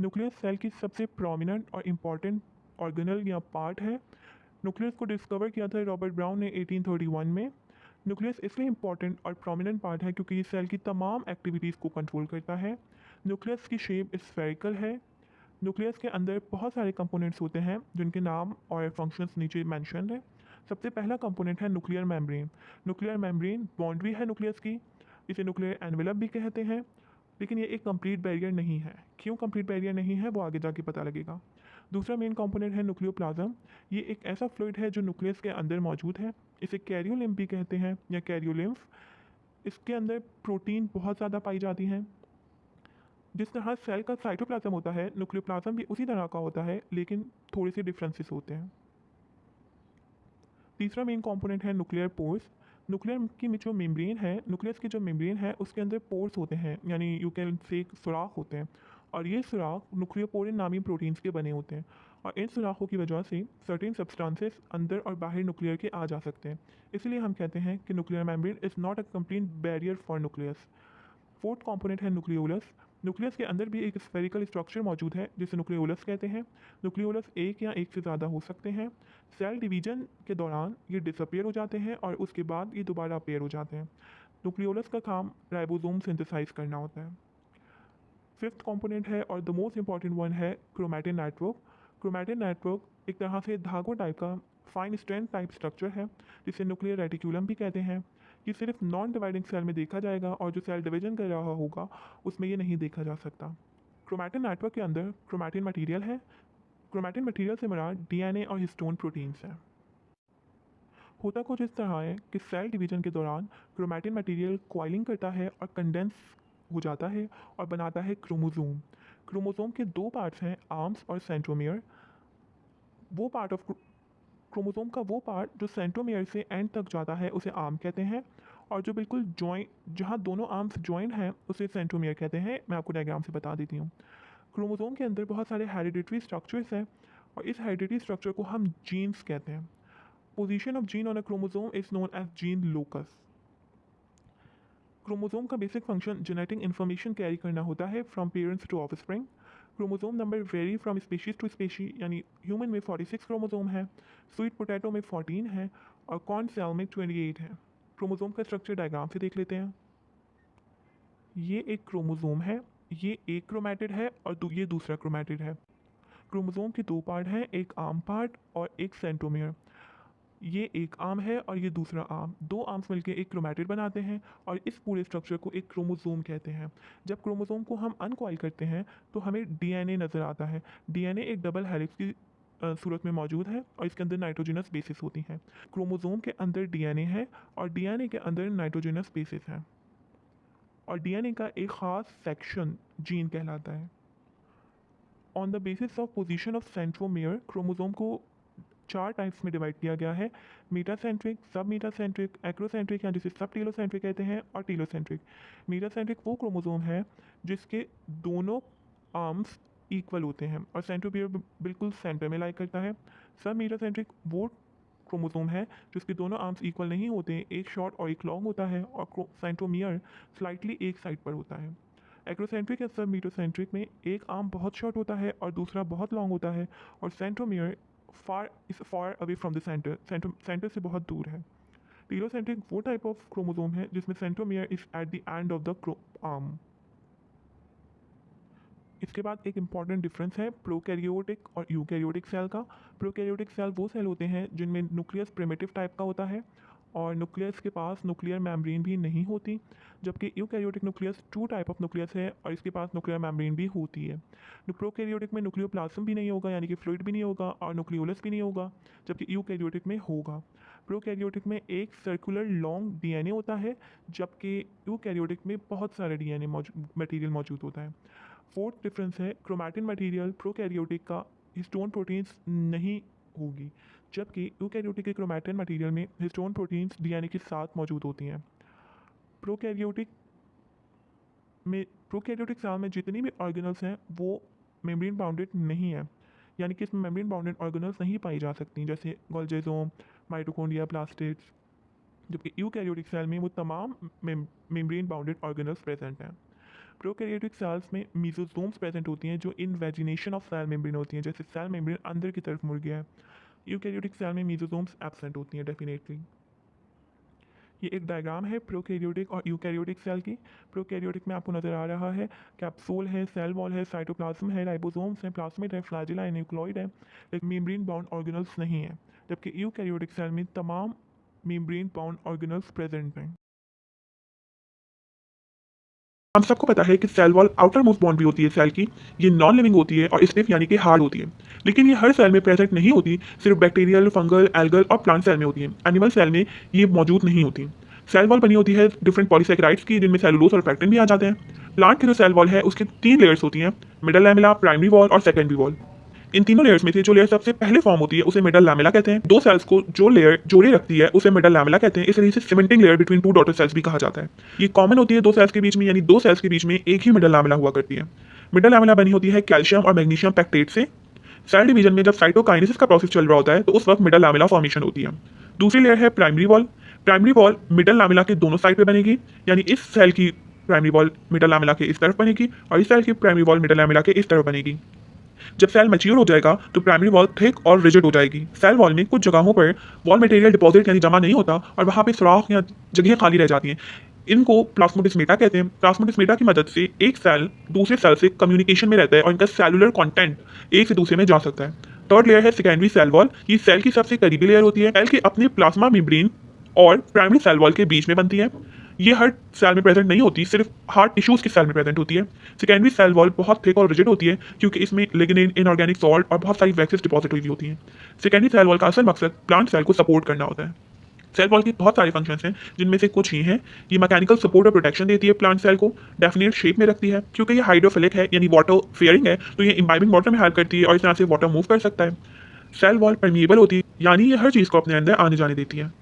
न्यूक्लियस सेल की सबसे प्रोमिनेंट और इम्पॉर्टेंट ऑर्गेनल या पार्ट है। न्यूक्लियस को डिस्कवर किया था रॉबर्ट ब्राउन ने 1831 में। न्यूक्लियस इसलिए इम्पॉर्टेंट और प्रोमिनेंट पार्ट है क्योंकि ये सेल की तमाम एक्टिविटीज़ को कंट्रोल करता है। न्यूक्लियस की शेप स्फेरिकल है। न्यूक्लियस के अंदर बहुत सारे कंपोनेंट्स होते हैं जिनके नाम और फंक्शंस नीचे मेंशन है। सबसे पहला कंपोनेंट है nuclear membrane. Nuclear membrane boundary है न्यूक्लियस की। इसे न्यूक्लियर एनवेलप भी कहते हैं। लेकिन ये एक कंप्लीट बैरियर नहीं है। क्यों कंप्लीट बैरियर नहीं है वो आगे जाके पता लगेगा। दूसरा मेन कंपोनेंट है न्यूक्लियोप्लाज्म। ये एक ऐसा फ्लूइड है जो न्यूक्लियस के अंदर मौजूद है। इसे कैरियोलिम्फ भी कहते हैं या कैरियोलिम्फ। इसके अंदर प्रोटीन बहुत ज़्यादा पाई जाती हैं। जिस तरह सेल का साइटोप्लाज्म होता है, न्यूक्लियोप्लाज्म भी उसी तरह का होता है लेकिन थोड़े से डिफरेंसेस होते हैं। तीसरा मेन कंपोनेंट है न्यूक्लियर पोर्स। न्यूक्लियर की जो मेम्ब्रेन है, न्यूक्लियस की जो मेम्ब्रेन है उसके अंदर पोर्स होते हैं यानी यू कैन से सुराख होते हैं। और ये सुराख न्यूक्लियोपोरिन नामी प्रोटीन्स के बने होते हैं। और इन सुराखों की वजह से सर्टेन सब्सटेंसेस अंदर और बाहर न्यूक्लियर के आ जा सकते हैं। इसलिए हम कहते हैं कि nuclear membrane is not a complete barrier for nucleus. Fourth component है न्यूक्लियोलस। न्यूक्लियस के अंदर भी एक स्फेरिकल स्ट्रक्चर मौजूद है जिसे न्यूक्लियोलस कहते हैं। न्यूक्लियोलस एक या एक से ज़्यादा हो सकते हैं। सेल डिवीजन के दौरान ये डिसअपियर हो जाते हैं और उसके बाद ये दोबारा अपेयर हो जाते हैं। न्यूक्लियोलस का काम राइबोसोम सिंथेसाइज करना होता है। फिफ्थ कंपोनेंट है और द मोस्ट इंपॉर्टेंट वन है क्रोमैटिन नेटवर्क। क्रोमैटिन नेटवर्क एक तरह से धागों टाइप का फाइन स्ट्रेंथ टाइप स्ट्रक्चर है जिसे न्यूक्लियर रेटिक्यूलम भी कहते हैं। ये सिर्फ नॉन डिवाइडिंग सेल में देखा जाएगा और जो सेल डिवीजन कर रहा होगा उसमें ये नहीं देखा जा सकता। क्रोमैटिन नेटवर्क के अंदर क्रोमैटिन मटेरियल है। क्रोमैटिन मटेरियल से मुराद डीएनए और हिस्टोन प्रोटीन्स हैं। होता कुछ इस तरह है कि सेल डिवीजन के दौरान क्रोमैटिन मटेरियल कॉइलिंग करता है और कंडेंस हो जाता है और बनाता है क्रोमोसोम। क्रोमोसोम के दो पार्ट्स हैं, आर्म्स और सेंट्रोमियर। वो पार्ट ऑफ क्रोमोसोम का वो पार्ट जो सेंट्रोमियर से एंड तक जाता है उसे आर्म कहते हैं। और जो बिल्कुल जॉइंट, जहाँ दोनों आर्म्स जॉइंट हैं उसे सेंट्रोमियर कहते हैं। मैं आपको डायग्राम से बता देती हूँ। क्रोमोसोम के अंदर बहुत सारे हेरिडिटरी स्ट्रक्चर्स हैं और इस हेरिडिटरी स्ट्रक्चर को हम जीन्स कहते हैं। Position of gene on a chromosome is known as gene locus. Chromosome का basic function genetic information carry करना होता है from parents to offspring. Chromosome number vary from species to species, यानी human में 46 क्रोमोसोम है, sweet potato में 14 है और कॉर्न सेल में 28 है। क्रोमोसोम का स्ट्रक्चर डायग्राम से देख लेते हैं। ये एक क्रोमोसोम है, ये एक क्रोमैटिड है और ये दूसरा क्रोमैटिड है। क्रोमोसोम के दो पार्ट हैं, एक आर्म पार्ट और एक सेंट्रोमियर। ये एक आर्म है और ये दूसरा आर्म, दो आर्म्स मिलकर एक क्रोमैटिड बनाते हैं और इस पूरे स्ट्रक्चर को एक क्रोमोसोम कहते हैं। जब क्रोमोसोम को हम अनकॉइल करते हैं तो हमें डीएनए नज़र आता है। डीएनए एक डबल हेलिक्स की सूरत में मौजूद है और इसके अंदर नाइट्रोजनस बेसिस होती हैं। क्रोमोसोम के अंदर डीएनए है और डीएनए के अंदर नाइट्रोजनस बेसिस हैं और डीएनए का एक ख़ास सेक्शन जीन कहलाता है। On the basis of position of centromere chromosome को चार टाइप्स में डिवाइड किया गया है, मीटासेंट्रिक, सब मीटासेंट्रिक, एक्रोसेंट्रिक या जिसे सब टीलोसेंट्रिक कहते हैं, और टीलोसेंट्रिक। मीटासेंट्रिक वो क्रोमोसोम है जिसके दोनों आर्म्स इक्वल होते हैं और सेंट्रोमियर बिल्कुल सेंटर में लाई करता है। सब मीटासेंट्रिक वो क्रोमोसोम है जिसके दोनों आर्म्स इक्वल नहीं होते, एक शॉर्ट और एक लॉन्ग होता है और सेंट्रोमियर स्लाइटली एक साइड पर होता है। एक्रोसेंट्रिक या सब मीटोसेंट्रिक में एक आर्म बहुत शॉर्ट होता है और दूसरा बहुत लॉन्ग होता है और centromere far away from the centre से बहुत दूर है। टेलोसेंट्रिक वो टाइप ऑफ क्रोमोसोम है जिसमें centromere is at the end of the arm. इसके बाद एक इंपॉर्टेंट डिफरेंस है प्रोकैरियोटिक और यूकैरियोटिक सेल का। प्रोकैरियोटिक सेल वो सेल होते हैं जिनमें न्यूक्लियस प्रिमिटिव टाइप का होता है और न्यूक्लियस के पास न्यूक्लियर मेम्ब्रेन भी नहीं होती, जबकि eukaryotic nucleus two type of nucleus है और इसके पास न्यूक्लियर मेम्ब्रेन भी होती है। प्रोकैरियोटिक में न्यूक्लियोप्लाज्म भी नहीं होगा, यानी कि फ्लूइड भी नहीं होगा और न्यूक्लियोलस भी नहीं होगा, जबकि यूकैरियोटिक में होगा। प्रोकैरियोटिक में एक सर्कुलर लॉन्ग डीएनए होता है, जबकि यूकैरियोटिक में बहुत सारे डीएनए मटेरियल मौजूद होता है। फोर्थ डिफरेंस है क्रोमैटिन मटेरियल प्रोकैरियोटिक का हिस्टोन प्रोटीन्स नहीं होगी, जबकि यूकैरियोटिक के क्रोमैटिन मटेरियल में हिस्टोन प्रोटीन्स डीएनए के साथ मौजूद होती हैं। प्रोकैरियोटिक सेल में जितनी भी ऑर्गेनल्स हैं वो मेम्ब्रेन बाउंडेड नहीं है, यानी कि इसमें मेम्ब्रेन बाउंडेड ऑर्गेनल्स नहीं पाई जा सकती, जैसे गोल्गी, माइटोकॉन्ड्रिया, प्लास्टिड्स, जबकि यूकैरियोटिक सेल में वो तमाम मेम्ब्रेन बाउंडेड ऑर्गेनल्स प्रेजेंट हैं। प्रोकैरियोटिक सेल्स में मीजोसोम्स प्रेजेंट होती हैं जो इनवेजिनेशन ऑफ सेल मेम्ब्रेन होती हैं, जैसे सेल मेम्ब्रेन अंदर की तरफ मुड़ गया है। यूकैरियोटिक सेल में मीजोसोम्स एब्सेंट होती हैं डेफिनेटली। ये एक डायग्राम है प्रोकैरियोटिक और यूकैरियोटिक सेल की। प्रोकैरियोटिक में आपको नजर आ रहा है कैप्सूल है, सेल वॉल है, साइटोप्लाज्म है, राइबोसोम्स है, प्लाज्मिड है, फ्लैजिला है, न्यूक्लियोइड है, लेकिन मेम्ब्रेन बाउंड ऑर्गेनल्स नहीं है, जबकि यूकैरियोटिक सेल में तमाम मेम्ब्रेन बाउंड ऑर्गेनल्स प्रेजेंट हैं। हम सबको पता है कि cell wall outermost boundary होती है सेल की, ये नॉन लिविंग होती है और स्टिफ यानी कि हार्ड होती है, लेकिन ये हर सेल में प्रेजेंट नहीं होती, सिर्फ बैक्टीरियल, फंगल, एल्गल और प्लांट सेल में होती है। एनिमल सेल में ये मौजूद नहीं होती। सेल वॉल बनी होती है डिफरेंट पॉलीसेकेराइड्स की, जिनमें सेलुलोज और पैक्टिन भी आ जाते हैं। प्लांट की जो सेल वॉल है उसके 3 लेयर्स होती हैं, मिडल लैमेला, प्राइमरी वॉल और सेकेंडरी वॉल। इन तीनों लेयर्स में से जो लेयर सबसे पहले फॉर्म होती है उसे मिडल लैमेला कहते हैं। दो सेल्स को जो लेयर जोड़े रखती है उसे मिडल लैमेला कहते हैं, इसलिए इसे cementing layer between two daughter cells भी कहा जाता है। ये कॉमन होती है दो सेल्स के बीच में, यानी दो सेल्स के बीच में एक ही मिडल लैमेला हुआ करती है। मिडल लैमेला बनी होती है कैल्शियम और मैग्नीशियम पैक्टेट से। सेल डिवीजन में जब साइटोकाइनेसिस का प्रोसेस चल रहा होता है तो उस वक्त मिडल लैमेला फॉर्मेशन होती है। दूसरी लेयर है primary wall. Primary wall middle lamella के दोनों साइड पे बनेगी, यानी इस सेल की प्राइमरी वॉल मिडल लैमेला के इस तरफ बनेगी और इस सेल की प्राइमरी वॉल मिडल लैमेला के इस तरफ बनेगी। जब सेल मैच्योर हो जाएगा तो प्राइमरी वॉल थिक और रिजिड हो जाएगी। सेल वॉल में कुछ जगहों पर वॉल मटेरियल डिपॉजिट यानी जमा नहीं होता और वहाँ पे सुराख या जगह खाली रह जाती हैं। इनको प्लाज्मोडेस्माटा कहते हैं। प्लाज्मोडेस्माटा की मदद से एक सेल दूसरे सेल से कम्युनिकेशन में रहता है और इनका सेलुलर कंटेंट एक से दूसरे में जा सकता है। थर्ड लेयर है सेकेंडरी सेल वॉल। ये सेल की सबसे करीबी लेयर होती है। सेल की अपनी प्लाज्मा मेम्ब्रेन और प्राइमरी सेल वॉल के बीच में बनती है। ये हर सेल में प्रेजेंट नहीं होती, सिर्फ हार्ट टिश्यूज के सेल में प्रेजेंट होती है। सेकेंडरी सेल वॉल बहुत थिक और रिजिड होती है क्योंकि इसमें लिग्निन, इनऑर्गेनिक सॉल्ट और बहुत सारी वैक्सीज डिपॉजिट हुई होती हैं। सेकेंडरी सेल वॉल का असल मकसद प्लांट सेल को सपोर्ट करना होता है। सेल वॉल की बहुत सारे फंक्शंस हैं, जिनमें से कुछ ही हैं। ये मैकेनिकल सपोर्ट और प्रोटेक्शन देती है प्लांट सेल को, डेफिनेट शेप में रखती है क्योंकि ये हाइड्रोफिलिक है यानी वाटर फेयरिंग है, तो ये इम्बाइबिंग वाटर में हेल्प करती है और इस तरह से वाटर मूव कर सकता है। सेल वॉल परमिएबल होती है, यानी ये हर चीज़ को अपने अंदर आने जाने देती है।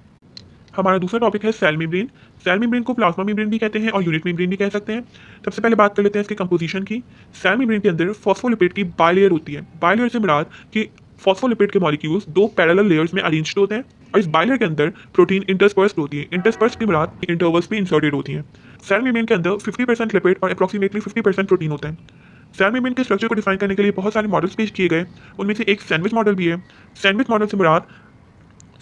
हमारा दूसरा टॉपिक है सेल मेम्ब्रेन। सेल मेम्ब्रेन को प्लाज्मा मेम्ब्रेन भी कहते हैं और यूनिट मेम्ब्रेन भी कह सकते हैं। सबसे पहले बात कर लेते हैं इसके कंपोजिशन की। सेल मेम्ब्रेन के अंदर फॉस्फोलिपिड की बाइलेयर होती है। बाइलेयर से मुराद कि फॉस्फोलिपिड के मॉलिक्यूल्स दो पैरेलल लेयर्स में अरेंज्ड होते हैं और इस बाइलेयर के अंदर प्रोटीन इंटरस्पर्स्ड होती है। इंटरस्पर्स्ड की मुराद इंटरवल्स में इंसर्टेड होती हैं। सेल मेम्ब्रेन के अंदर 50% लिपिड और अप्रॉक्सीमेटली 50% प्रोटीन होता है। सेल मेम्ब्रेन के स्ट्रक्चर को डिफाइन करने के लिए बहुत सारे मॉडल्स पेश किए गए, उनमें से एक सैंडविच मॉडल भी है। सैंडविच मॉडल से मुराद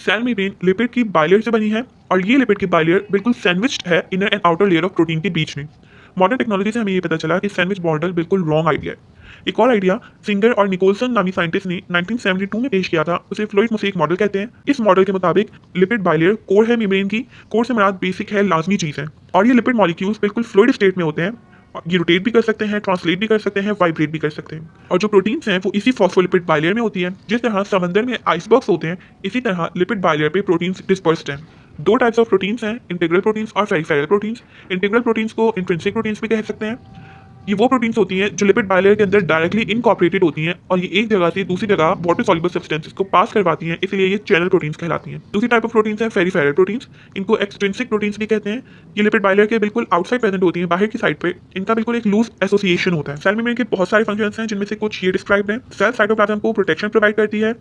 सेल मेम्ब्रेन लिपिड की बाइलेयर से बनी है और ये लिपिड की बाइलेयर बिल्कुल सैंडविच्ड है inner and outer layer of protein के बीच में। मॉडर्न टेक्नोलॉजी से हमें ये पता चला कि सैंडविच मॉडल बिल्कुल रॉन्ग आइडिया है। एक और आइडिया सिंगर और निकोलसन नामी साइंटिस्ट ने 1972 में पेश किया था, उसे फ्लूइड मोसेक मॉडल कहते हैं। इस मॉडल के मुताबिक लिपिड बाइलेयर कोर है मेम्ब्रेन की। कोर से मुराद बेसिक है, लाजमी चीज़ है, और ये लिपिड मॉलिक्यूल्स बिल्कुल फ्लूइड स्टेट में होते हैं। ये रोटेट भी कर सकते हैं, ट्रांसलेट भी कर सकते हैं, वाइब्रेट भी कर सकते हैं। और जो प्रोटीन्स हैं वो इसी फॉस्फोलिपिड बाइलेयर में होती है। जिस तरह समंदर में आइसबर्ग्स होते हैं, इसी तरह लिपिड बाइलेयर पे प्रोटीन्स डिस्पर्स्ड हैं। दो टाइप्स ऑफ प्रोटीन्स हैं, इंटीग्रल प्रोटीन्स और पेरिफेरल प्रोटीन्स। इंटीग्रल प्रोटीन्स को इंट्रिंसिक प्रोटीन्स भी कह सकते हैं। ये वो प्रोटीन्स होती हैं जो लिपिड बाइलेयर के अंदर डायरेक्टली इनकॉर्पोरेटेड होती हैं और ये एक जगह से दूसरी जगह वाटर सॉल्युबल सब्सटेंसेस को पास करवाती हैं, इसलिए ये चैनल प्रोटीन्स कहलाती हैं। दूसरी टाइप ऑफ प्रोटीन्स हैं पेरिफेरल प्रोटीन्स। इनको एक्सट्रिंसिक प्रोटीन्स भी कहते हैं। ये लिपिड बाइलेयर के बिल्कुल आउटसाइड प्रेजेंट होती हैं, बाहर की साइड पे। इनका बिल्कुल एक लूज एसोसिएशन होता है। सेल मेम्ब्रेन के बहुत सारे फंक्शंस हैं, जिनमें से कुछ ये डिस्क्राइब्ड हैं। सेल साइटोप्लाज्म को प्रोटेक्शन प्रोवाइड करती है,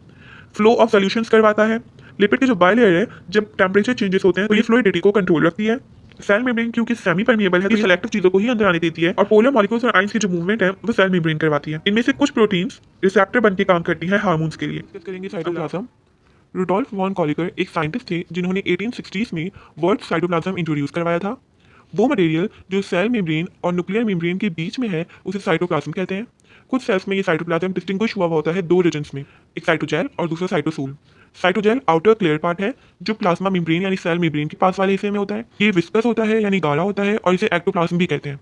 फ्लो ऑफ सॉल्यूशंस करवाता है। लिपिड की जो बाइलेयर है, जब टेम्परेचर चेंजेस होते हैं तो ये फ्लूइडिटी को कंट्रोल रखती है। सेल मेम्ब्रेन क्योंकि सेमी परमिएबल है तो सेलेक्टिव चीजों को ही अंदर आने देती है और पोलर मॉलिक्यूल्स और आयंस की जो मूवमेंट है वो सेल मेम्ब्रेन करवाती है। इनमें से कुछ प्रोटीन्स रिसेप्टर बन के काम करती हैं हार्मोन्स के लिए। डिस्कस करेंगे साइटोप्लाज्म। रुडोल्फ वॉन कॉलिकर एक साइंटिस्ट थे जिन्होंने 1860s में वर्ड साइटोप्लाज्म इंट्रोड्यूस करवाया था। वो मटेरियल जो सेल मेम्ब्रेन और न्यूक्लियर मेम्ब्रेन के बीच में है उसे साइटोप्लाज्म कहते हैं। कुछ सेल्स में ये साइटोप्लाज्म डिस्टिंग्विश हुआ होता है दो रीजन्स में, एक साइटोजेल और दूसरा cytosol. Cytogel outer clear part है जो प्लाज्मा मेम्ब्रेन यानी सेल मेम्ब्रेन के पास वाले हिस्से में होता है। ये विस्कस होता है यानी गाढ़ा होता है और इसे एक्टोप्लाज्म भी कहते हैं।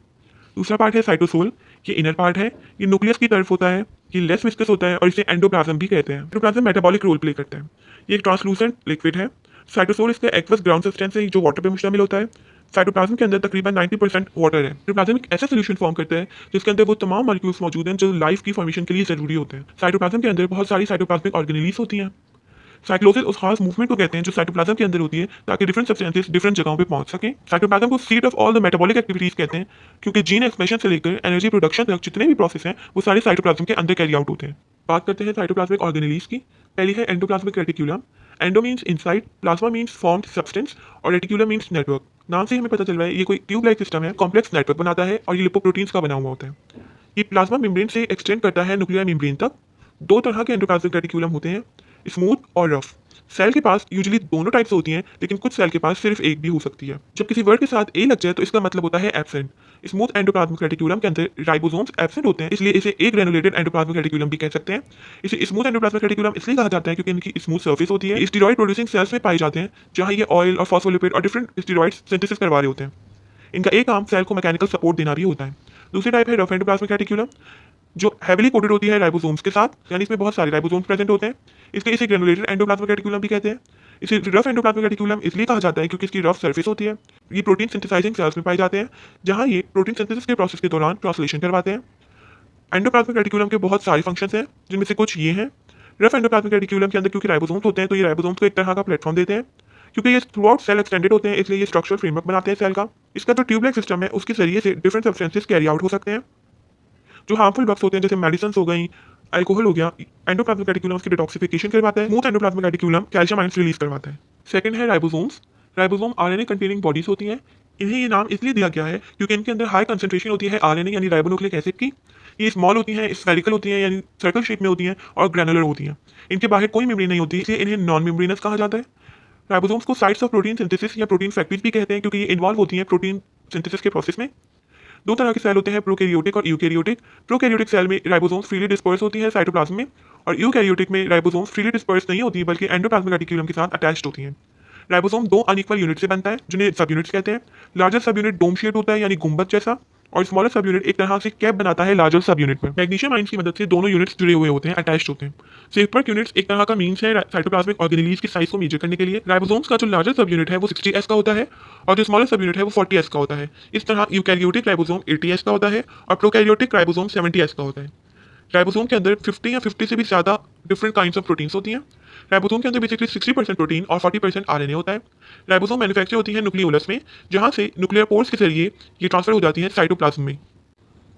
दूसरा पार्ट है साइटोसोल, ये इनर पार्ट है, ये न्यूक्लियस की तरफ होता है, ये लेस विस्कस होता है और इसे एंडोप्लाज्म भी कहते हैं। एंडोप्लाज्म मेटाबॉलिक रोल प्ले करता है, ये एक ट्रांसलूसेंट लिक्विड है। साइटोसोल इसका एक्वस ग्राउंड सब्सटेंस है जो वाटर पे मुश्तमिल होता है। साइटोप्लाज्म के अंदर तकरीबन 90% वाटर है। साइटोप्लाज्म एक ऐसा सोल्यूशन फॉर्म करता है जिसके अंदर वो तमाम मॉलिक्यूल्स मौजूद हैं जो लाइफ की फॉर्मेशन के लिए जरूरी होते हैं। साइटोप्लाज्म के अंदर बहुत सारी साइटोप्लाज्मिक ऑर्गेनेलीज होती हैं। साइक्लोसिस उस खास मूवमेंट को कहते हैं जो साइटोप्लाज्म के अंदर होती है ताकि डिफरेंट सब्सटेंसेस डिफरेंट जगहों पे पहुंच सकें। साइटोप्लाज्म को seat of all the metabolic activities कहते हैं क्योंकि जीन एक्सप्रेशन से लेकर एनर्जी प्रोडक्शन तक जितने भी प्रोसेस हैं वो सारे साइटोप्लाज्म के अंदर कैरी आउट होते हैं। बात करते हैं साइटोप्लाज्मिक ऑर्गेनेलीज की। पहली है endoplasmic reticulum. Endo means inside, plasma means formed substance और रेटिक्यूलम मीन्स नेटवर्क। नाम से हमें पता चल रहा है ये कोई ट्यूब लाइक सिस्टम है, कॉम्प्लेक्स नेटवर्क बनाता है और ये लिपोप्रोटीन्स का बना हुआ होता है। ये प्लाज्मा मेम्ब्रेन से एक्सटेंड करता है न्यूक्लियर मेम्ब्रेन तक। दो तरह के एंडोप्लाज्मिक रेटिक्यूलम होते हैं, स्मूथ और रफ। सेल के पास यूजुअली दोनों टाइप्स होती हैं लेकिन कुछ सेल के पास सिर्फ एक भी हो सकती है। जब किसी वर्ड के साथ ए लग जाए तो इसका मतलब होता है एब्सेंट। स्मूथ एंडोप्लाज्मिक रेटिक्यूलम के अंदर राइबोसोम्स एब्सेंट होते हैं, इसलिए इसे एक ग्रेनुलेटेड एंडोप्लाज्मिक रेटिक्यूलम भी कह सकते हैं। इसे स्मूथ एंडोप्लाज्मिक रेटिक्यूलम इसलिए कहा जाता है क्योंकि इनकी स्मूथ सर्फेस होती है। स्टेरॉइड प्रोड्यूसिंग सेल्स में पाए जाते हैं जहां ये ऑयल और फॉस्फोलिपिड और डिफरेंट स्टेरॉइड्स सिंथेसिस करवा रहे होते हैं। इनका एक काम सेल को मैकेनिकल सपोर्ट देना भी होता है। दूसरी टाइप है रफ एंडोप्लाज्मिक रेटिक्यूलम जो हेवीली कोटेड होती है राइबोसोम्स के साथ, यानी इसमें बहुत सारे राइबोसोम्स प्रेजेंट होते हैं, इसलिए इसे ग्रेनुलेटेड एंडोप्लाज्मिक रेटिक्यूलम भी कहते हैं। इसे रफ एंडोप्लाज्मिक रेटिक्यूलम इसलिए कहा जाता है क्योंकि इसकी रफ सरफेस होती है। ये प्रोटीन सिंथेसाइजिंग सेल्स में पाए जाते हैं जहां ये प्रोटीन सिंथेसिस के प्रोसेस के दौरान ट्रांसलेशन करवाते हैं। एंडोप्लाज्मिक रेटिक्यूलम के बहुत सारे फंक्शंस हैं जिनमें से कुछ ये हैं। रफ एंडोप्लाज्मिक रेटिक्यूलम के अंदर क्योंकि राइबोसोम्स होते हैं तो ये राइबोसोम्स को एक तरह का प्लेटफॉर्म देते हैं। क्योंकि ये थ्रू आउट सेल एक्सटेंडेड होते हैं इसलिए ये स्ट्रक्चरल फ्रेमवर्क बनाते हैं सेल का। इसका जो ट्यूबलाइक सिस्टम है उसके जरिए से डिफरेंट सब्सटेंसेस कैरी आउट हो सकते हैं। जो हार्मफुल ड्रग्स होते हैं जैसे मेडिसिन हो गई, अल्कोहल हो गया, एंडोप्लाज्मिक रेटिक्यूलम की डिटॉक्सिफिकेशन करवाता है। Smooth endoplasmic reticulum calcium ions release करवाता है। सेकंड है ribosomes. Ribosome RNA containing bodies होती हैं। इन्हें ये नाम इसलिए दिया गया है क्योंकि इनके अंदर हाई कंसंट्रेशन होती है आरएनए यानी राइबोन्यूक्लिक एसिड की। ये स्मॉल होती हैं, स्फेरिकल होती हैं यानी सर्कल शेप में होती हैं और ग्रैनुलर होती हैं। इनके बाहर कोई मेम्ब्रेन नहीं होती, इसलिए इन्हें नॉन मेम्ब्रेनस कहा जाता है। राइबोसोम्स को साइट्स ऑफ प्रोटीन सिंथेसिस या प्रोटीन फैक्ट्रीज भी कहते हैं क्योंकि ये इन्वॉल्व होती हैं प्रोटीन सिंथेसिस के प्रोसेस में। दो तरह के सेल होते हैं, प्रोकैरियोटिक और यूकैरियोटिक। प्रोकैरियोटिक सेल में राइबोसोम्स फ्रीली डिस्पर्स होती है साइटोप्लाज्म में और यूकैरियोटिक में राइबोसोम्स फ्रीली डिस्पर्स नहीं होती बल्कि एंडोप्लाज्मिक रेटिक्यूलम के साथ अटैच्ड होती हैं। राइबोसोम दो अनइक्वल यूनिट से बनता है जिन्हें सब यूनिट्स कहते हैं। लार्जर सब यूनिट डोम शेप होता है यानी गुंबद जैसा और स्मॉलर सब यूनिट एक तरह से कैप बनाता है लार्जर सब यूनिट पर। मैग्नीशियम आयंस की मदद से दोनों यूनिट्स जुड़े हुए होते हैं, अटैच्ड होते हैं। सेफपर्क यूनिट्स एक तरह का मीन्स है साइटोप्लाज्मिक ऑर्गेनेलीज की साइज को मेजर करने के लिए। राइबोसोम्स का जो लार्जर सब यूनिट है वो 60s का होता है और जो स्मॉलर सब यूनिट है वो 40s का होता है। इस तरह यूकैरियोटिक राइबोसोम 80s का होता है और प्रोकैरियोटिक राइबोसोम 70s का होता है। राइबोसोम के अंदर 50 या 50 से भी ज़्यादा डिफरेंट काइंड्स ऑफ प्रोटीन्स होती हैं। राइबोसोम के अंदर बेसिकली 60% प्रोटीन और 40% आरएनए होता है। राइबोसोम मैन्युफैक्चर होती है न्यूक्लियोलस में जहाँ से न्यूक्लियर पोर्स के जरिए ये ट्रांसफर हो जाती है साइटोप्लाज्म में।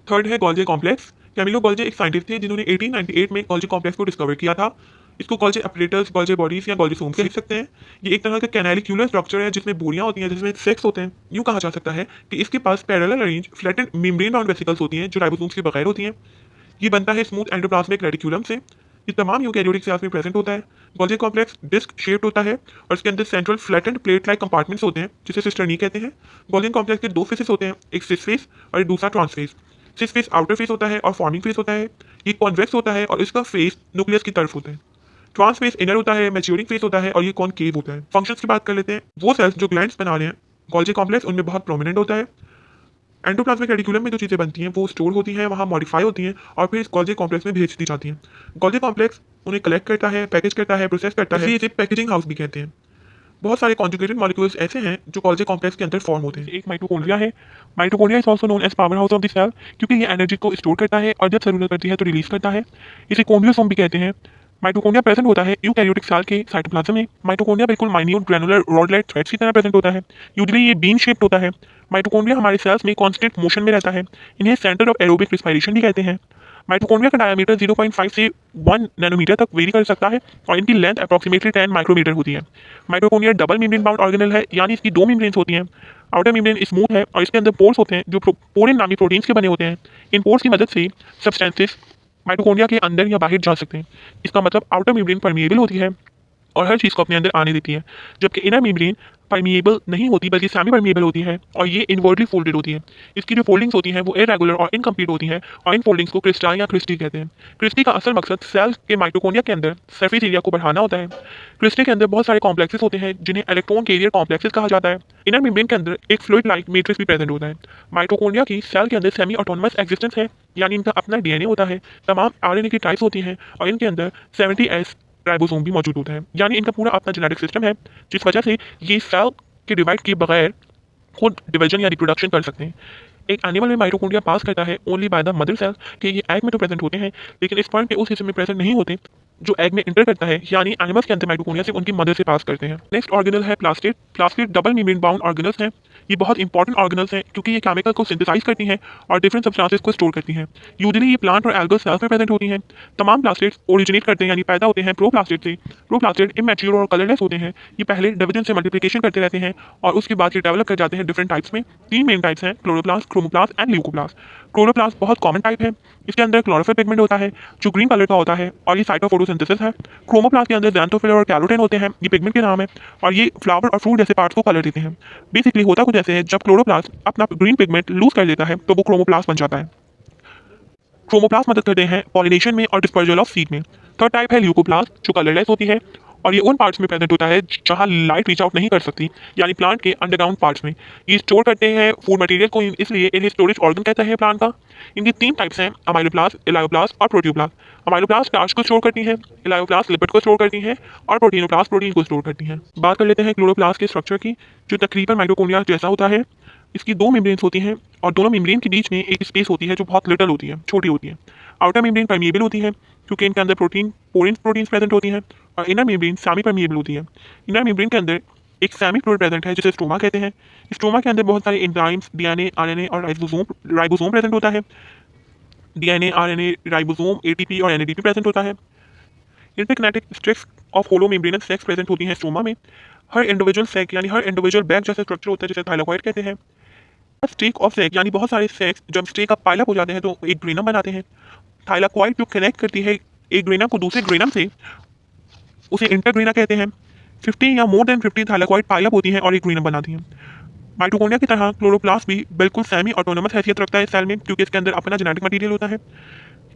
थर्ड है गोल्जी कॉम्प्लेक्स। कैमिलो गोल्जी एक साइंटिस्ट थे जिन्होंने 1898 में गोल्जी कॉम्प्लेक्स को डिस्कवर किया था। इसको गोल्जी अपरेटर्स, गोल्जी बॉडीज या गोल्जी सोम कह सकते हैं। ये एक तरह का कैनालिक्यूलर स्ट्रक्चर है जिसमें बोरियां होती हैं, जिसमें सेक्स होते हैं। यूँ कहा जा सकता है कि इसके पास parallel arrange flattened membrane bound vesicles होती हैं जो राइबोसोम्स के बगैर होती हैं। ये बनता है स्मूथ एंडोप्लाज्मिक रेटिक्यूलम से। ये तमाम यूकैरियोटिक सेल्स में प्रेजेंट होता है। गोल्जी कॉम्प्लेक्स डिस्क शेप्ड होता है और इसके अंदर central flattened plate like compartments होते हैं जिसे सिस्टर्नी कहते हैं। गोल्जी कॉम्प्लेक्स के दो फेसेस होते हैं, एक सिस फेस और एक दूसरा trans face. Cis face outer face होता है और फॉर्मिंग फेस होता है। ये कॉन्वेक्स होता है और इसका फेस न्यूक्लियस की तरफ होता है। ट्रांस फेस इनर होता है, मैच्योरिंग फेस होता है और ये कॉनकेव होता है। फंक्शंस की बात कर लेते हैं। वो सेल्स जो ग्लैंड्स बना रहे हैं गोल्जी कॉम्प्लेक्स उनमें बहुत प्रोमिनेंट होता है। एंडोप्लाज्मिक रेटिक्यूलम में जो चीज़ें बनती हैं वो स्टोर होती हैं, वहाँ मॉडिफाई होती हैं और फिर इस गोल्जी कॉम्प्लेक्स में भेज दी जाती हैं। गोल्जी कॉम्प्लेक्स उन्हें कलेक्ट करता है, पैकेज करता है, प्रोसेस करता है, इसे पैकेजिंग हाउस भी कहते हैं। बहुत सारे कॉन्जुगेटेड मॉलिक्यूल्स ऐसे हैं जो गोल्जी कॉम्प्लेक्स के अंदर फॉर्म होते हैं। एक माइटोकॉन्ड्रिया है। Mitochondria is also known as powerhouse of the cell क्योंकि ये एनर्जी को स्टोर करता है और जब जरूरत पड़ती है तो रिलीज करता है। इसे कॉन्ड्रियोसोम भी कहते हैं। माइटोकॉन्ड्रिया प्रेजेंट होता है यूकैरियोटिक सेल के साइटोप्लाज्म में। माइटोकॉन्ड्रिया बिल्कुल माइन्यूट ग्रैनुलर रॉड-लाइक थ्रेड्स की तरह प्रेजेंट होता है। यूजुअली ये बीन शेप्ड होता है। माइटोकॉन्ड्रिया हमारे सेल्स में कांस्टेंट मोशन में रहता है। इन्हें सेंटर ऑफ एरोबिक रिस्पायरेशन भी कहते हैं। माइटोकॉन्ड्रिया का डायमीटर 0.5 से 1 नैनोमीटर तक वेरी कर सकता है और इनकी लेंथ अप्रॉक्सीमेटली 10 माइक्रोमीटर होती है। Mitochondria double membrane bound organelle है यानी इसकी दो मेम्ब्रेन्स होती हैं। आउटर मेम्ब्रेन स्मूथ है और इसके अंदर पोर्स होते हैं जो पोरिन नामी प्रोटीन्स के बने होते हैं। इन पोर्स की मदद से सब्सटेंसेस माइटोकॉन्ड्रिया के अंदर या बाहर जा सकते हैं। इसका मतलब आउटर मेम्ब्रेन परमिएबल होती है और हर चीज़ को अपने अंदर आने देती है, जबकि इनर मेम्ब्रेन परमिएबल नहीं होती बल्कि सेमी परमिएबल होती है और ये इनवर्टली फोल्डेड होती है। इसकी जो फोल्डिंग्स होती हैं वो इरेगुलर और इनकम्प्लीट होती हैं और इन फोल्डिंग्स को क्रिस्टल या क्रिस्टी कहते हैं। क्रिस्टी का असल मकसद सेल के माइटोकॉन्ड्रिया के अंदर सरफेस एरिया को बढ़ाना होता है। क्रिस्टी के अंदर बहुत सारे कॉम्प्लेक्सेस होते हैं जिन्हें इलेक्ट्रॉन कैरियर कॉम्प्लेक्सेस कहा जाता है। इनर मेम्ब्रेन के अंदर एक फ्लूइड लाइक मैट्रिक्स भी प्रेजेंट होता है। माइटोकॉन्ड्रिया की सेल के अंदर सेमी ऑटोनमस एक्जिस्टेंस है, यानी इनका अपना डीएनए होता है। तमाम आरएनए की टाइप्स होती हैं और इनके अंदर 70S राइबोसोम भी मौजूद होता है, यानी इनका पूरा अपना जेनेटिक सिस्टम है, जिस वजह से ये सेल के डिवाइड किए बगैर खुद डिवीजन या रिप्रोडक्शन कर सकते हैं। एक एनिमल में माइटोकॉन्ड्रिया पास करता है only by the mother cell के ये एग में तो प्रेजेंट होते हैं, लेकिन इस पॉइंट पे उस हिस्से में प्रेजेंट नहीं होते जो एग में इंटर करता है, यानी एनिमल्स के अंदर माइटोकॉन्ड्रिया से उनकी मदर से पास करते हैं। नेक्स्ट ऑर्गेनल है plastid. Plastid double membrane bound organelles हैं। ये बहुत इंपॉर्टेंट ऑर्गेनल्स हैं क्योंकि ये केमिकल को सिंथेसाइज करती हैं और डिफरेंट सब्सटेंसेस को स्टोर करती हैं। यूजुअली ये प्लांट और एल्गल सेल्स में प्रेजेंट होती हैं। तमाम प्लास्टिड्स ओरिजिनेट करते हैं यानी पैदा होते हैं प्रोप्लास्टिड से। प्रोप्लास्टिड इमैच्योर और कलरलेस होते हैं। ये पहले डिवीजन से मल्टीप्लिकेशन करते रहते हैं और उसके बाद ये डेवलप कर जाते हैं डिफरेंट टाइप्स में। 3 मेन टाइप्स हैं, chloroplast, chromoplast and leucoplast. Chloroplast बहुत कॉमन टाइप है। इसके अंदर क्लोरोफिल पिगमेंट होता है जो ग्रीन कलर का होता है और ये साइट ऑफ फोटोसिंथेसिस है। क्रोमोप्लास्ट के अंदर ज़ैंथोफिल और कैरोटीन होते हैं, ये पिगमेंट के नाम है और ये फ्लावर और फ्रूट जैसे पार्ट्स को कलर देते हैं। बेसिकली होता कुछ ऐसे है, जब क्लोरोप्लास्ट अपना ग्रीन पिगमेंट लूज कर देता है तो वो क्रोमोप्लास्ट बन जाता है। क्रोमोप्लास्ट मदद करते हैं पॉलिनेशन में और डिस्पर्जल ऑफ सीड में। थर्ड टाइप है ल्यूकोप्लास्ट जो कलरलेस होती है और ये उन पार्ट्स में प्रेजेंट होता है जहां लाइट रीच आउट नहीं कर सकती, यानी प्लांट के अंडरग्राउंड पार्ट्स में। ये स्टोर करते हैं फूड मटेरियल को, इसलिए इन्हें स्टोरेज ऑर्गन कहते हैं प्लांट का। इनकी 3 टाइप्स हैं, अमाइलोप्लास्ट, इलायोप्लास्ट और प्रोटियोप्लास्ट। अमाइलोप्लास्ट स्टार्च को स्टोर करती है, इलायोप्लास्ट लिपिड को स्टोर करती है और प्रोटीनोप्लास्ट प्रोटीन को स्टोर करती है। बात कर लेते हैं क्लोरोप्लास्ट के स्ट्रक्चर की, जो तकरीबन माइटोकॉन्ड्रिया जैसा होता है। इसकी 2 मेम्ब्रेन्स होती हैं और दोनों मेम्ब्रेन के बीच में एक स्पेस होती है जो बहुत लिटल होती है, छोटी होती है। आउटर मेम्ब्रेन परमिएबल होती है क्योंकि इनके अंदर प्रोटीन्स प्रेजेंट होती हैं और इनर मेम्ब्रेन सेमी परमिएबल होती है। इनर मेम्ब्रेन के अंदर एक सेमी फ्लूइड प्रेजेंट है जिसे स्ट्रोमा कहते हैं। स्ट्रोमा के अंदर बहुत सारे एंजाइम्स, डीएनए, आरएनए और राइबोसोम प्रेजेंट होता है। डीएनए, आरएनए, राइबोसोम, एटीपी और एनएडीपी प्रेजेंट होता है। Interconnected stacks of hollow membranous sacs present होती हैं स्ट्रोमा में। हर इंडिविजुअल सेक यानी हर इंडिविजुअल बैग जैसा स्ट्रक्चर होता है जिसे थाइलाकॉइड कहते हैं। स्टेक ऑफ सेक यानी बहुत सारे सेक्स जब स्टेक का पाइलअप हो जाते हैं तो एक ग्रेनम बनाते हैं। थाइलाकॉइड जो कनेक्ट करती है एक ग्रेनम को दूसरे ग्रेनम से, उसे इंटरग्रेना कहते हैं। 50 या मोर देन 50 थाइलाकॉइड पाइलअप होती हैं और एक ग्रेनम बनाती हैं। माइटोकॉन्ड्रिया की तरह क्लोरोप्लास्ट भी बिल्कुल सेमी ऑटोनोमस हैसियत रखता है सेल में, क्योंकि इसके अंदर अपना जेनेटिक मटेरियल होता है।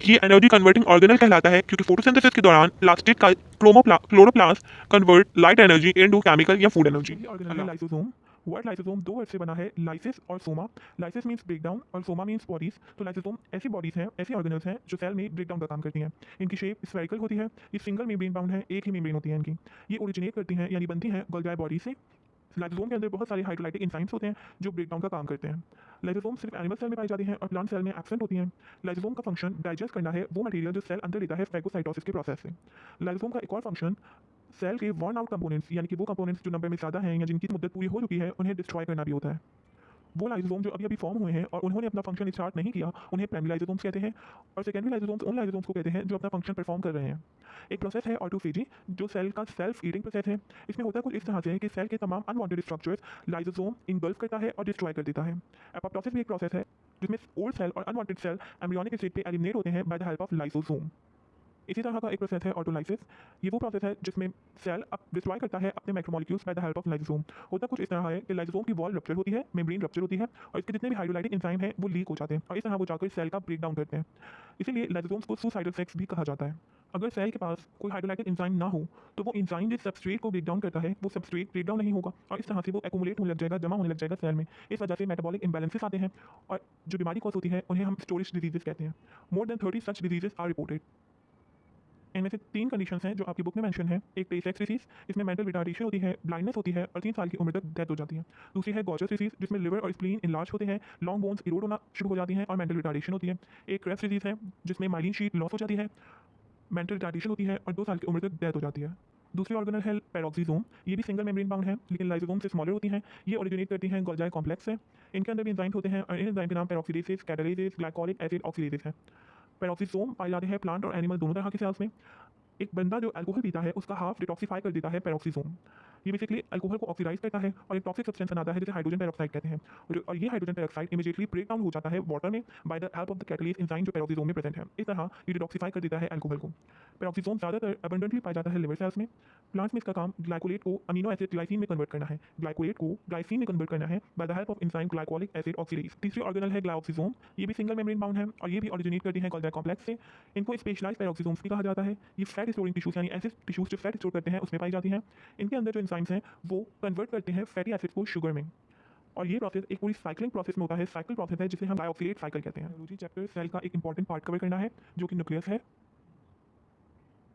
ये एनर्जी कन्वर्टिंग ऑर्गेनल कहलाता है क्योंकि फोटोसिंथेसिस के दौरान प्लास्टिक का chloroplast convert light energy into chemical या फूड एनर्जी। ऑर्गेनल है लाइसोसोम। वर्ड लाइसोसोम 2 वर्ड से बना है, लाइसिस और soma. Lysis means break down और सोमा मींस बॉडीज। तो लाइसोसोम ऐसी बॉडीज हैं, ऐसी ऑर्गेनल्स हैं जो सेल में ब्रेक डाउन का काम करती हैं। इनकी शेप स्फेरिकल होती है। ये सिंगल मेम्ब्रेन बाउंड है, एक ही मेम्ब्रेन होती है इनकी। ये ओरिजिनेट करती हैं यानी बनती हैं गोल्गी बॉडी से। लाइसोसोम के अंदर बहुत सारे हाइड्रोलाइटिक एंजाइम्स होते हैं जो ब्रेक डाउन का काम करते हैं। लाइसोसोम सिर्फ एनिमल सेल में पाई जाती हैं और प्लांट सेल में एब्सेंट होती हैं। लाइसोसोम का फंक्शन डाइजेस्ट करना है वो मटेरियल जो सेल अंदर लेता है फैगोसाइटोसिस के प्रोसेस से। लाइसोसोम का एक और फंक्शन सेल के वर्न आउट कंपोनेंट्स यानी कि वो कंपोनेंट्स जो नंबर में ज़्यादा हैं या जिनकी मुद्दत पूरी हो चुकी है उन्हें डिस्ट्रॉय करना भी होता है। वो लाइसोसोम जो अभी अभी फॉर्म हुए हैं और उन्होंने अपना फंक्शन स्टार्ट नहीं किया उन्हें प्राइमरी लाइसोसोम्स कहते हैं और सेकेंडरी लाइसोसोम्स उन लाइसोसोम्स को कहते हैं जो अपना फंक्शन परफॉर्म कर रहे हैं। एक प्रोसेस है ऑटोफेजी जो सेल का सेल्फ ईटिंग प्रोसेस है। इसमें होता कुछ इस तरह से है कि सेल के तमाम अनवांटेड स्ट्रक्चर्स लाइसोसोम इनगल्फ करता है और डिस्ट्रॉय कर देता है। एपोप्टोसिस भी एक प्रोसेस है जिसमें ओल्ड सेल और अनवांटेड सेल एम्ब्रियोनिक स्टेट पे एलिमिनेट होते हैं bye the help of lysosome. इसी तरह का एक प्रोसेस है ऑटोलाइसिस। ये वो प्रोसेस है जिसमें सेल अब डिस्ट्रॉय करता है अपने macromolecules bye the help of lysosome. होता कुछ इस तरह है कि लाइसोसोम की वॉल रप्चर होती है, मेम्ब्रेन रप्चर होती है और इसके जितने भी हाइड्रोलाइटिक एंजाइम हैं वो लीक हो जाते हैं और इस तरह वो जाकर सेल का ब्रेक डाउन करते हैं। इसीलिए लाइसोसोम्स को सुसाइडल सेक्स भी कहा जाता है। अगर सेल के पास कोई हाइड्रोलाइटिक एंजाइम ना हो तो वो एंजाइम जिस सबस्ट्रेट को ब्रेक डाउन करता है वो सबस्ट्रेट ब्रेक डाउन नहीं होगा और इस तरह से वो एक्यूमुलेट होने लग जाएगा, जमा होने लग जाएगा सेल में। इस वजह से मेटाबॉलिक इम्बैलेंसेस आते हैं और जो बीमारी कॉज होती है उन्हें हम स्टोरेज डिजीजेस कहते हैं। More than 30 such diseases are reported. इनमें से 3 कंडीशंस हैं जो आपकी बुक में मेंशन है। एक टेसेक्स डिसीज जिसमें मेंटल रिटार्डेशन होती है, ब्लाइंडनेस होती है और 3 साल की उम्र तक डेथ हो जाती है। दूसरी है गॉर्जस डिसीज जिसमें लिवर और स्प्लीन इनलार्ज होते हैं, लॉन्ग बोन्स इरोड होना शुरू हो जाती हैं और मेंटल रिटार्डेशन होती है। एक क्रेफ्ट डिसीज है जिसमें माइलिन शीट लॉस हो जाती है, मेंटल रिटार्डेशन होती है और 2 साल की उम्र तक डेथ हो जाती है। दूसरी ऑर्गेनल है पैरोक्सीसोम। ये भी सिंगल मेम्ब्रेन बाउंड है लेकिन लाइसोसोम से स्मॉलर होती हैं। ये ओरिजिनेट करती हैं गोल्गी कॉम्प्लेक्स से। इनके अंदर भी एंजाइम्स होते हैं और इन एंजाइम के नाम पेरोक्सीडेसेस, कैटालेसेस, ग्लाइकोलिक एसिड ऑक्सीडेसेस है। पैरोक्सीसोम पाए जाते हैं प्लांट और एनिमल दोनों तरह के सेल्स में। एक बंदा जो अल्कोहल पीता है उसका हाफ डिटॉक्सिफाई कर देता है पैरोक्सीसोम। ये बेसिकली अल्कोहल को ऑक्सीडाइज करता है और एक टॉक्सिक सब्सटेंस बनाता है जिसे हाइड्रोजन पेरोक्साइड कहते हैं। और ये hydrogen peroxide immediately break down हो जाता है वाटर में by the help of the catalyst enzyme जो पेरोक्सिसोम में प्रेजेंट है। इस तरह ये डिटॉक्सिफाई कर देता है अल्कोहल को। पेरोक्सिसोम ज़्यादातर अबंडेंटली पाया जाता है लिवर सेल्स में। प्लांट्स में इसका काम ग्लाइकोलेट को अमीनो एसिड ग्लाइसिन में कन्वर्ट करना है, ग्लाइकोलेट को ग्लाइसिन में कन्वर्ट करना है bye the help of enzyme glycolic acid oxidase. तीसरी ऑर्गेनल है ग्लाइकोक्सिसोम। ये भी सिंगल मेम्ब्रेन बाउंड है और ये भी ओरिजिनेट करती है गोल्गी कॉम्प्लेक्स से। इनको स्पेशलाइज्ड पेरोक्सिसोम्स भी कहा जाता है। ये फैट स्टोरिंग टिश्यूज यानी ऐसे टिश्यूज जो फैट स्टोर करते हैं उसमें पाई जाती हैं। इनके अंदर जो एंजाइम्स हैं वो कन्वर्ट करते हैं फैटी एसिड को शुगर में। और ये प्रोसेस एक पूरी साइक्लिंग प्रोसेस में होता है, साइकिल प्रोसेस है जिसे हम डाइऑक्सीडेट साइकिल कहते हैं। बायोलॉजी चैप्टर सेल का एक इंपॉर्टेंट पार्ट कवर करना है जो कि न्यूक्लियस है।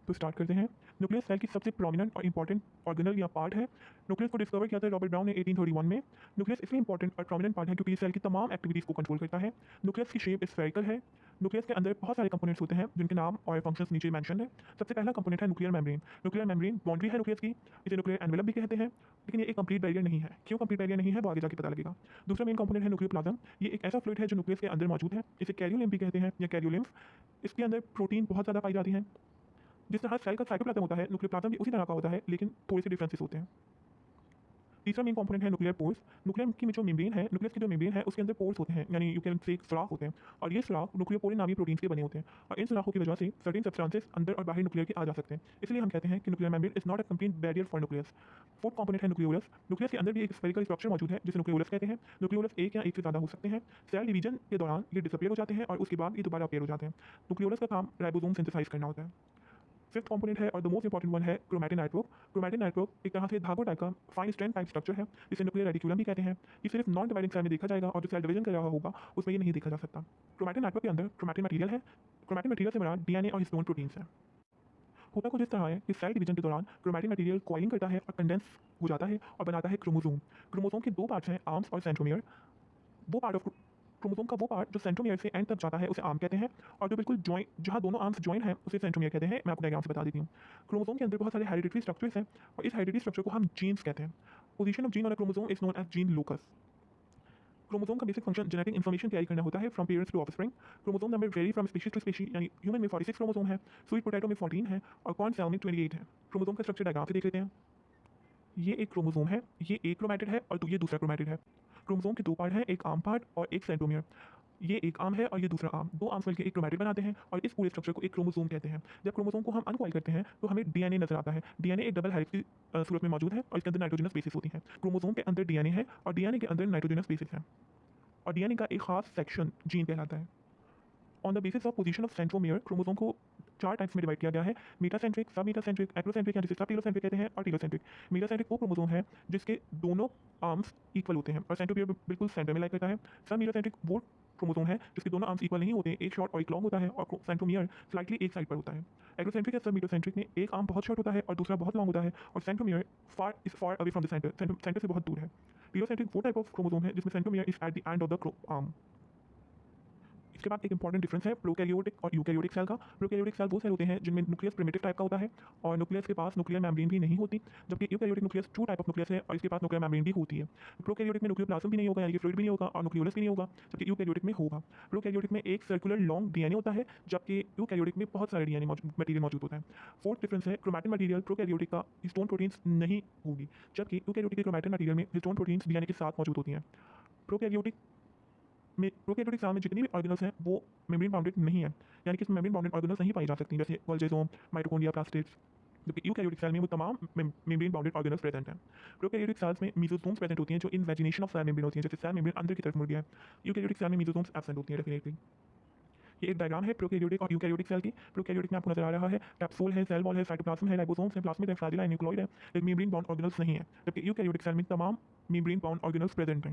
तो स्टार्ट करते हैं। न्यूक्लियस सेल की सबसे प्रोमिनेंट और इंपॉर्टेंट ऑर्गेनल या पार्ट है। न्यूक्लियस को डिस्कवर किया था रॉबर्ट ब्राउन ने 1831 में। न्यूक्लियस इसलिए इंपॉर्टेंट और प्रोमिनेंट पार्ट है क्योंकि ये सेल की तमाम एक्टिविटीज़ को कंट्रोल करता है। न्यूक्लियस की शेप स्फेरिकल है। न्यूक्लियस के अंदर बहुत सारे कंपोनेंट्स होते हैं जिनके नाम और फंक्शंस नीचे मेंशन है। सबसे पहला कंपोनेंट है nuclear membrane. Nuclear membrane boundary है न्यूक्लियस की, इसे न्यूक्लियर एनवेलप भी कहते हैं, लेकिन ये एक कंप्लीट बैरियर नहीं है। क्यों कंप्लीट बैरियर नहीं है वो आगे जाके पता लगेगा। दूसरा मेन कंपोनेंट है न्यूक्लियोप्लाज्म। ये एक ऐसा फ्लूइड है जो न्यूक्लियस के अंदर मौजूद है, इसे कैरियोलिम्फ भी कहते हैं या कैरियोलिम्फ। इसके अंदर प्रोटीन बहुत ज़्यादा पाई जाती है। जिस तरह सेल का साइटोप्लाज्म होता है, न्यूक्लियोप्लाज्म भी उसी तरह का होता है, लेकिन थोड़े से डिफरेंसेस होते हैं। तीसरा मेन कंपोनेंट है न्यूक्लियर पोर्स। न्यूक्लियर की जो मेम्ब्रेन है, न्यूक्लियस की जो मेम्ब्रेन है उसके अंदर पोर्स होते हैं, यानी यू कैन से सुराख होते हैं। और ये सुराख न्यूक्लियोपोरिन नामी प्रोटीन्स के बने होते हैं और इन सुराखों की वजह से सर्टेन सब्सटेंसेस अंदर और बाहर न्यूक्लियर के आ जा सकते हैं। इसलिए हम कहते हैं कि nuclear membrane is not a complete barrier for nucleus. Fourth component है न्यूक्लियोलस। न्यूक्लियस के अंदर भी एक स्फेरिकल स्ट्रक्चर मौजूद है जिसे न्यूक्लियोलस कहते हैं। न्यूक्लियोलस एक या एक से ज़्यादा हो सकते हैं। सेल डिवीजन के दौरान ये डिसअपियर हो जाते हैं और उसके बाद ये दोबारा अपीयर हो जाते हैं। न्यूक्लियोलस का काम राइबोसोम सिंथेसाइज करना होता है। फिफ्थ कंपोनेंट है और द मोस्ट इंपॉर्टेंट वन है क्रोमैटिन नेटवर्क। क्रोमैटिन नेटवर्क एक तरह से धागों टाइप का फाइन स्ट्रैंड टाइप स्ट्रक्चर है जिसे न्यूक्लियर रेटिकुलम भी कहते हैं। ये सिर्फ नॉन डिवाइडिंग सेल में देखा जाएगा और जो सेल डिवीजन कर रहा होगा उसमें ये नहीं देखा जा सकता। क्रोमैटिन नेटवर्क के अंदर क्रोमैटिन मटेरियल है। क्रोमैटिन मटेरियल से बना डीएनए और हिस्टोन प्रोटीन्स है। होता कुछ इस तरह है कि सेल डिवीजन के दौरान क्रोमैटिन मटेरियल कॉइलिंग करता है और कंडेंस हो जाता है और बनाता है क्रोमोसोम। क्रोमोसोम के दो पार्ट्स हैं, आर्म्स और सेंट्रोमियर। वो पार्ट ऑफ क्रोमोसोम का वो पार्ट जो सेंट्रोमियर से एंड तक जाता है उसे आर्म कहते हैं और जो बिल्कुल जॉइंट जहाँ दोनों आर्म्स जॉइन हैं उसे सेंट्रोमियर कहते हैं। मैं आपको डायग्राम से बता देती हूँ। क्रोमोसोम के अंदर बहुत सारे हेरिडिटरी स्ट्रक्चर्स हैं और इस हेरिडिटरी स्ट्रक्चर को हम जीन्स कहते हैं। Position of gene on a chromosome is known as gene locus. Chromosome का basic function genetic information carry करना होता है from parents to offspring. Chromosome number vary from species to species, यानी human में 46 क्रोमोसोम है, sweet potato में 14 है और कॉर्न सेल में 28 है। क्रोमोसोम का स्ट्रक्चर डायग्राम से देख लेते हैं। ये एक क्रोमोसोम है, ये एक क्रोमैटिड है और ये दूसरा क्रोमैटिड है। क्रोमोसोम के दो पार्ट हैं, एक आर्म पार्ट और एक सेंट्रोमियर। ये एक आर्म है और ये दूसरा आर्म, दो आर्म्स मिलकर एक क्रोमैटिड बनाते हैं और इस पूरे स्ट्रक्चर को एक क्रोमोसोम कहते हैं। जब क्रोमोसोम को हम अनकॉइल करते हैं तो हमें डीएनए नजर आता है। डीएनए एक डबल हेलिक्स की सूरत में मौजूद है और इसके अंदर नाइट्रोजनस बेसिस होती हैं। क्रोमोसोम के अंदर डीएनए है और डीएनए के अंदर नाइट्रोजनस बेसिस है और डीएनए का एक खास सेक्शन जीन कहलाता है। On the basis of position of centromere chromosome को 4 टाइप्स में डिवाइड किया गया है, मेटासेंट्रिक, सब मेटासेंट्रिक, एक्रोसेंट्रिक या जिसे सब टेलोसेंट्रिक कहते हैं और टेलोसेंट्रिक। मेटासेंट्रिक वो क्रोमोसोम है जिसके दोनों आर्म्स इक्वल होते हैं और सेंट्रोमियर बिल्कुल सेंटर में लाई करता है। सब मेटासेंट्रिक वो क्रोमोसोम है जिसके दोनों आर्म्स इक्वल नहीं होते, एक शॉर्ट और एक लॉन्ग होता है और सेंट्रोमियर स्लाइटली एक साइड पर होता है। एक्रोसेंट्रिक या सब मेटासेंट्रिक में एक आर्म बहुत शॉर्ट होता है और दूसरा बहुत लॉन्ग होता है और centromere far away from the centre से बहुत दूर है। टेलोसेंट्रिक वो टाइप ऑफ क्रोमोसोम है जिसमें centromere is at the end of the arm. इसके बाद एक इंपॉर्टेंट डिफरेंस है प्रोकैरियोटिक और यूकैरियोटिक सेल का। प्रोकैरियोटिक सेल वो सेल होते हैं जिनमें न्यूक्लियस प्रिमिटिव टाइप का होता है और न्यूक्लियस के पास न्यूक्लियर मेम्ब्रेन भी नहीं होती, जबकि eukaryotic nucleus 2 type of nucleus है और इसके पास न्यूक्लियर मेम्ब्रेन भी होती है। प्रोकैरियोटिक में न्यूक्लियोप्लाज्म भी नहीं होगा, यानी कि फ्लूइड भी नहीं होगा और न्यूक्लियोलस भी नहीं होगा, जबकि यूकैरियोटिक में होगा। प्रोकैरियोटिक में एक सर्कुलर लॉन्ग डीएनए होता है जबकि यूकैरियोटिक में बहुत सारे डीएनए मटेरियल मौजूद होता है। फोर्थ डिफरेंस है क्रोमैटिन मटेरियल प्रोकैरियोटिक का हिस्टोन प्रोटीन्स नहीं होगी, जबकि यूकैरियोटिक के क्रोमैटिन मटेरियल में हिस्टोन प्रोटीन्स डीएनए के साथ मौजूद होती हैं। प्रोकैरियोटिक सेल में जितनी भी ऑर्गेनल्स हैं वो मेम्ब्रेन बाउंडेड नहीं है, यानी कि इसमें मेम्ब्रेन बाउंडेड ऑर्गेनल्स नहीं पाई जा सकती, जैसे गोल्गी, माइटोकॉन्ड्रिया, प्लास्टिड्स। जबकि यूकैरियोटिक सेल में वो तमाम मेम्ब्रेन बाउंडेड ऑर्गेनल्स प्रेजेंट हैं। प्रोकैरियोटिक सेल्स में मेसोसोम्स प्रेजेंट होती हैं जो इनवेजिनेशन ऑफ सेल मेम्ब्रेन होती हैं, जैसे सेल मेम्ब्रेन अंदर की तरफ मुड़ गया है। यूकैरियोटिक सेल में मेसोसोम्स एब्सेंट होती हैं डेफिनेटली। ये एक डायग्राम है प्रोकैरियोटिक और यूकैरियोटिक सेल की। प्रोकैरियोटिक में आपको नजर आ रहा है कैप्सूल है, सेल वॉल है, साइटोप्लाज्म है, राइबोसोम्स है, प्लाज्मिड है, फ्लैजिला है, न्यूक्लियोइड है, एक मेम्ब्रेन बाउंड ऑर्गेनल्स नहीं है, जबकि यूकैरियोटिक सेल में तमाम मेम्ब्रेन बाउंड ऑर्गेनल्स प्रेजेंट हैं।